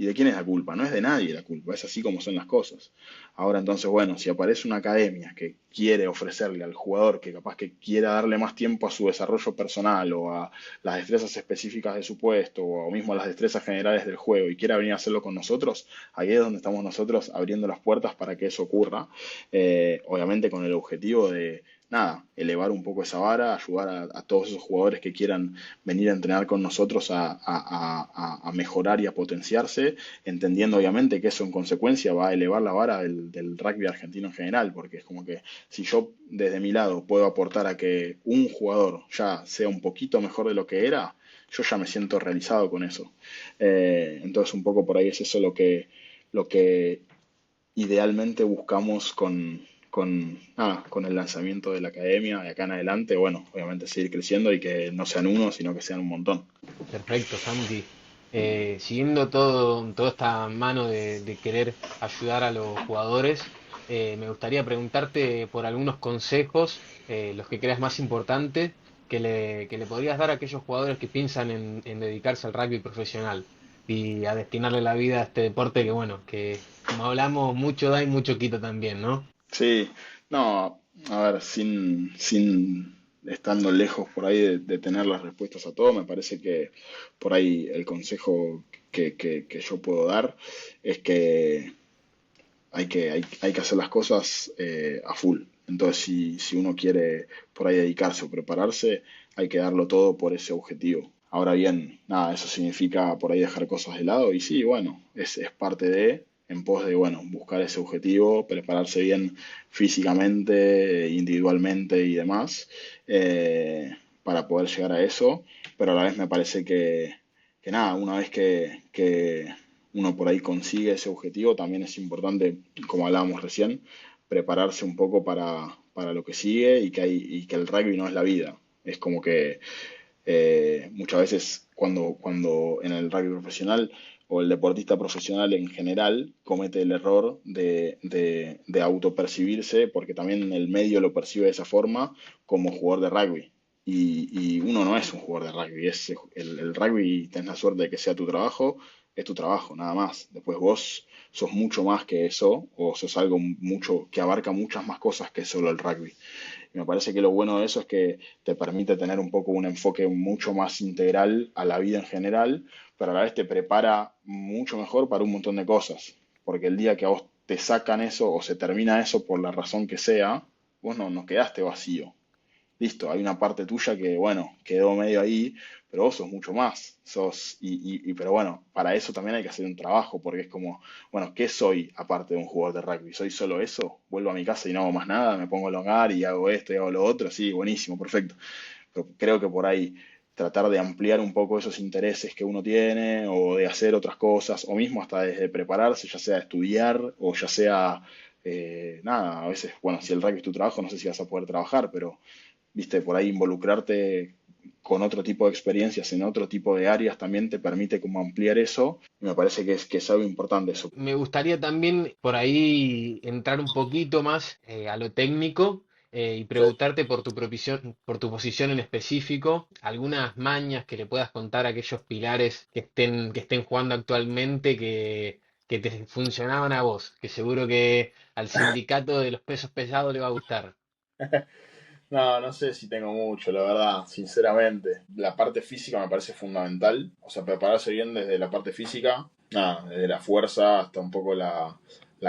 ¿Y de quién es la culpa? No es de nadie la culpa, es así como son las cosas. Ahora entonces, bueno, si aparece una academia que quiere ofrecerle al jugador que capaz que quiera darle más tiempo a su desarrollo personal o a las destrezas específicas de su puesto o mismo a las destrezas generales del juego y quiera venir a hacerlo con nosotros, ahí es donde estamos nosotros abriendo las puertas para que eso ocurra. Obviamente con el objetivo de, nada, elevar un poco esa vara, ayudar a todos esos jugadores que quieran venir a entrenar con nosotros a mejorar y a potenciarse, entendiendo obviamente que eso en consecuencia va a elevar la vara del rugby argentino en general, porque es como que si yo desde mi lado puedo aportar a que un jugador ya sea un poquito mejor de lo que era, yo ya me siento realizado con eso. Entonces un poco por ahí es eso lo que idealmente buscamos con el lanzamiento de la academia de acá en adelante, bueno, obviamente seguir creciendo y que no sean uno, sino que sean un montón. Perfecto, Santi. Siguiendo toda esta mano de querer ayudar a los jugadores, me gustaría preguntarte por algunos consejos, los que creas más importantes, que le podrías dar a aquellos jugadores que piensan en dedicarse al rugby profesional y a destinarle la vida a este deporte que, bueno, que como hablamos, mucho da y mucho quita también, ¿no? Sí, no, a ver, sin estando lejos por ahí de tener las respuestas a todo, me parece que por ahí el consejo que yo puedo dar es que hay que hacer las cosas a full. Entonces, si uno quiere por ahí dedicarse o prepararse, hay que darlo todo por ese objetivo. Ahora bien, nada, eso significa por ahí dejar cosas de lado y sí, bueno, es parte en pos de, bueno, buscar ese objetivo, prepararse bien físicamente, individualmente y demás, para poder llegar a eso, pero a la vez me parece que nada, una vez que uno por ahí consigue ese objetivo, también es importante, como hablábamos recién, prepararse un poco para lo que sigue y que el rugby no es la vida. Es como que muchas veces cuando en el rugby profesional o el deportista profesional en general comete el error de autopercibirse, porque también el medio lo percibe de esa forma como jugador de rugby. Y uno no es un jugador de rugby, el rugby, tenés la suerte de que sea tu trabajo, es tu trabajo, nada más. Después vos sos mucho más que eso, o sos algo mucho que abarca muchas más cosas que solo el rugby. Y me parece que lo bueno de eso es que te permite tener un poco un enfoque mucho más integral a la vida en general, pero a la vez te prepara mucho mejor para un montón de cosas. Porque el día que a vos te sacan eso o se termina eso por la razón que sea, vos no quedaste vacío. Listo, hay una parte tuya que, bueno, quedó medio ahí, pero vos sos mucho más. Pero bueno, para eso también hay que hacer un trabajo, porque es como, bueno, ¿qué soy aparte de un jugador de rugby? ¿Soy solo eso? ¿Vuelvo a mi casa y no hago más nada? ¿Me pongo el hogar y hago esto y hago lo otro? Sí, buenísimo, perfecto. Pero creo que por ahí tratar de ampliar un poco esos intereses que uno tiene o de hacer otras cosas, o mismo hasta desde prepararse, ya sea estudiar o ya sea, nada, a veces, bueno, si el rugby es tu trabajo, no sé si vas a poder trabajar, pero viste, por ahí involucrarte con otro tipo de experiencias en otro tipo de áreas también te permite como ampliar eso. Y me parece que es algo importante eso. Me gustaría también por ahí entrar un poquito más a lo técnico y Sí. preguntarte por tu posición en específico, algunas mañas que le puedas contar a aquellos pilares que estén jugando actualmente que te funcionaban a vos, que seguro que al sindicato de los pesos pesados le va a gustar. No, no sé si tengo mucho, la verdad, sinceramente. La parte física me parece fundamental. O sea, prepararse bien desde la parte física, nada, desde la fuerza hasta un poco la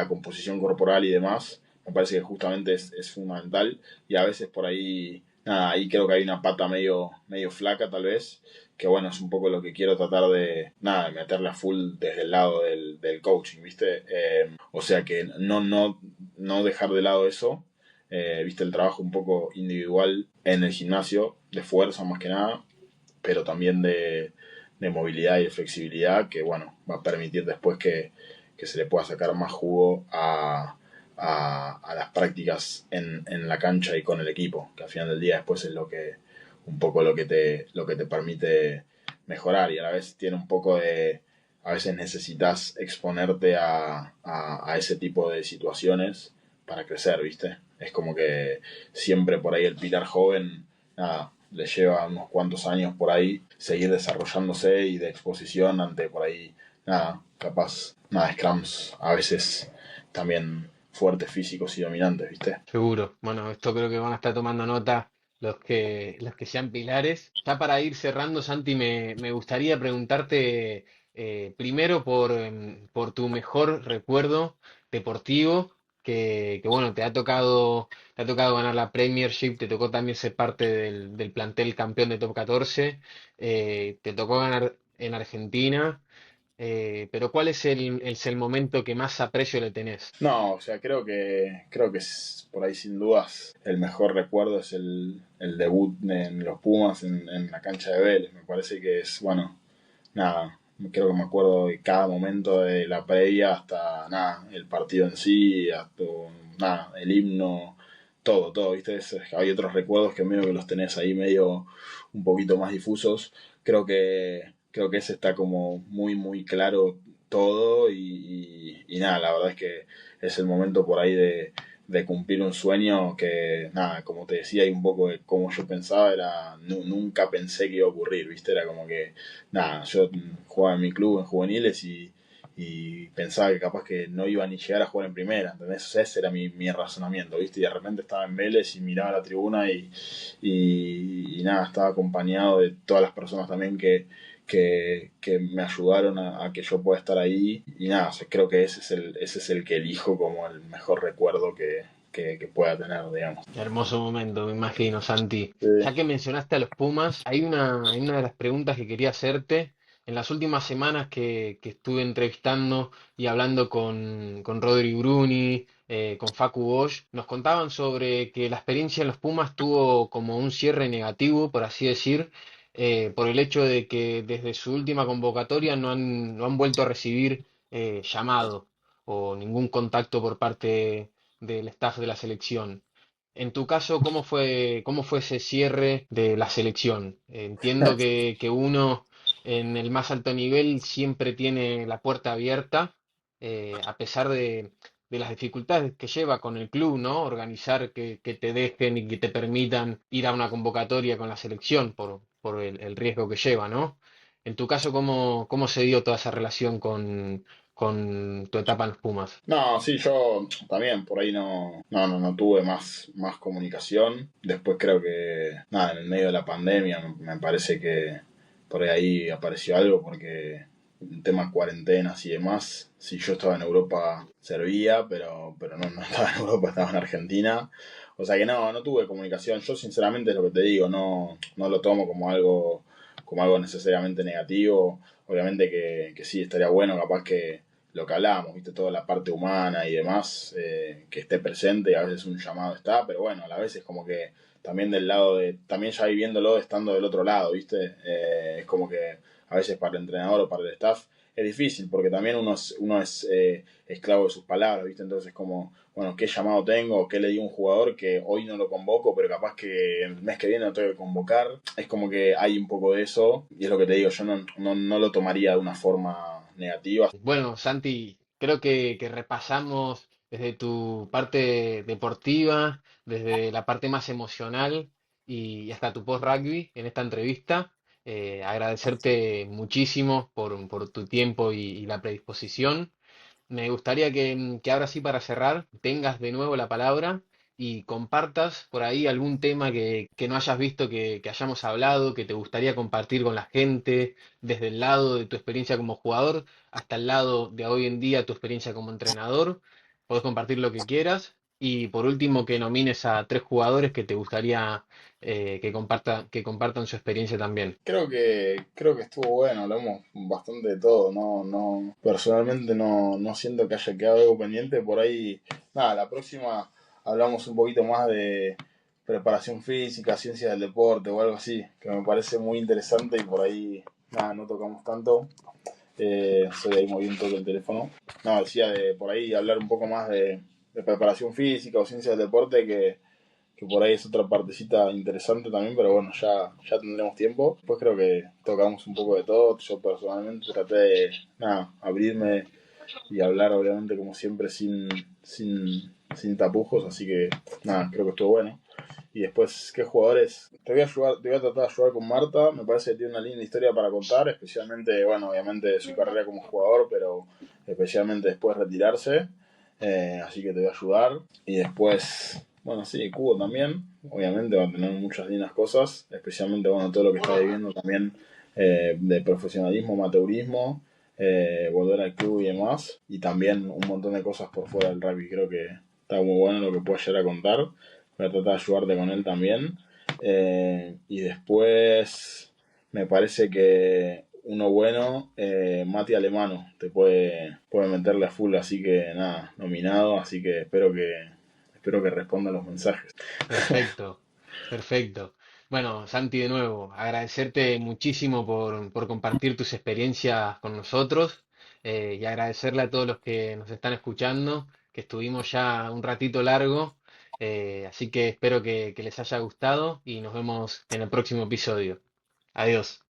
composición corporal y demás. Me parece que justamente es fundamental. Y a veces por ahí, nada, ahí creo que hay una pata medio flaca tal vez. Que bueno, es un poco lo que quiero tratar de, nada, de meterla full desde el lado del coaching, ¿viste? O sea que no dejar de lado eso, viste el trabajo un poco individual en el gimnasio, de fuerza más que nada, pero también de movilidad y de flexibilidad, que bueno, va a permitir después que se le pueda sacar más jugo a las prácticas en la cancha y con el equipo, que al final del día después es un poco lo que te permite mejorar y a la vez tiene un poco de, a veces necesitas exponerte a ese tipo de situaciones para crecer, ¿viste? Es como que siempre por ahí el pilar joven, nada, le lleva unos cuantos años por ahí seguir desarrollándose y de exposición ante por ahí, nada, capaz, nada, scrums a veces también fuertes, físicos y dominantes, ¿viste? Seguro. Bueno, esto creo que van a estar tomando nota los que sean pilares. Ya para ir cerrando, Santi, me gustaría preguntarte primero por tu mejor recuerdo deportivo, bueno, te ha tocado ganar la Premiership, te tocó también ser parte del plantel campeón de Top 14, te tocó ganar en Argentina, pero ¿cuál es el momento que más aprecio le tenés? No, o sea, creo que es, por ahí sin dudas el mejor recuerdo es el debut en los Pumas en la cancha de Vélez. Me parece que es, bueno, nada, creo que me acuerdo de cada momento de la previa hasta nada, el partido en sí, hasta nada, el himno, todo, ¿viste? Hay otros recuerdos que medio que los tenés ahí medio un poquito más difusos. Creo que ese está como muy claro todo y nada, la verdad es que es el momento por ahí de cumplir un sueño que, nada, como te decía, hay un poco de cómo yo pensaba, nunca pensé que iba a ocurrir, ¿viste? Era como que, nada, yo jugaba en mi club en juveniles y pensaba que capaz que no iba ni llegar a jugar en primera, ¿entendés? O sea, ese era mi razonamiento, ¿viste? Y de repente estaba en Vélez y miraba la tribuna y nada, estaba acompañado de todas las personas también que me ayudaron a que yo pueda estar ahí. Y nada, o sea, creo que ese es el que elijo como el mejor recuerdo que pueda tener, digamos. Hermoso momento, me imagino, Santi. Sí. Ya que mencionaste a los Pumas, hay una de las preguntas que quería hacerte. En las últimas semanas que estuve entrevistando y hablando con Rodri Bruni, con Facu Bosch, nos contaban sobre que la experiencia en los Pumas tuvo como un cierre negativo, por así decir, por el hecho de que desde su última convocatoria no han vuelto a recibir llamado o ningún contacto por parte del staff de la selección. En tu caso, cómo fue ese cierre de la selección? Entiendo que uno en el más alto nivel siempre tiene la puerta abierta, a pesar de las dificultades que lleva con el club, ¿no? Organizar que te dejen y que te permitan ir a una convocatoria con la selección por el riesgo que lleva, ¿no? En tu caso, ¿cómo se dio toda esa relación con tu etapa en los Pumas? No, sí, yo también por ahí no tuve más comunicación. Después creo que, nada, en el medio de la pandemia me parece que por ahí apareció algo porque el tema cuarentenas y demás, si yo estaba en Europa servía, pero no estaba en Europa, estaba en Argentina. O sea que no tuve comunicación. Yo sinceramente es lo que te digo, no lo tomo como algo necesariamente negativo. Obviamente que sí, estaría bueno capaz que lo que hablábamos, viste, toda la parte humana y demás, que esté presente, y a veces un llamado está, pero bueno, a la vez es como que también del lado de, también ya viviéndolo estando del otro lado, viste, es como que a veces para el entrenador o para el staff es difícil, porque también uno es esclavo de sus palabras, viste, entonces como, bueno, ¿qué llamado tengo? ¿Qué le digo a un jugador que hoy no lo convoco, pero capaz que el mes que viene lo tengo que convocar? Es como que hay un poco de eso, y es lo que te digo, yo no lo tomaría de una forma negativa. Bueno, Santi, creo que repasamos desde tu parte deportiva, desde la parte más emocional y hasta tu post-rugby en esta entrevista. Agradecerte muchísimo por tu tiempo y la predisposición. Me gustaría que ahora sí, para cerrar, tengas de nuevo la palabra y compartas por ahí algún tema que no hayas visto, que hayamos hablado, que te gustaría compartir con la gente, desde el lado de tu experiencia como jugador hasta el lado de hoy en día tu experiencia como entrenador. Podés compartir lo que quieras. Y por último, que nomines a 3 jugadores que te gustaría que compartan su experiencia también. Creo que estuvo bueno, hablamos bastante de todo, personalmente no siento que haya quedado algo pendiente, por ahí, nada, la próxima hablamos un poquito más de preparación física, ciencias del deporte o algo así, que me parece muy interesante y por ahí, nada, no tocamos tanto, estoy ahí moviendo todo el teléfono, no, decía de por ahí hablar un poco más de preparación física o ciencias del deporte que por ahí es otra partecita interesante también, pero bueno, ya tendremos tiempo. Después creo que tocamos un poco de todo. Yo personalmente traté de, nada, abrirme y hablar, obviamente, como siempre, sin tapujos, así que, nada, creo que estuvo bueno. Y después, ¿qué jugadores? Te voy a tratar de ayudar con Marta, me parece que tiene una linda historia para contar, especialmente, bueno, obviamente de su carrera como jugador, pero especialmente después de retirarse. Así que te voy a ayudar. Y después, bueno, sí, Cubo también. Obviamente va a tener muchas lindas cosas, especialmente, bueno, todo lo que está viviendo también de profesionalismo, amateurismo, volver al club y demás. Y también un montón de cosas por fuera del rugby. Creo que está muy bueno lo que puedo llegar a contar. Voy a tratar de ayudarte con él también. Y después me parece que uno bueno, Mati Alemano, puede meterle a full, así que nada, nominado, así que espero que responda los mensajes. Perfecto, perfecto. Bueno, Santi, de nuevo, agradecerte muchísimo por compartir tus experiencias con nosotros, y agradecerle a todos los que nos están escuchando, que estuvimos ya un ratito largo, así que espero que les haya gustado y nos vemos en el próximo episodio. Adiós.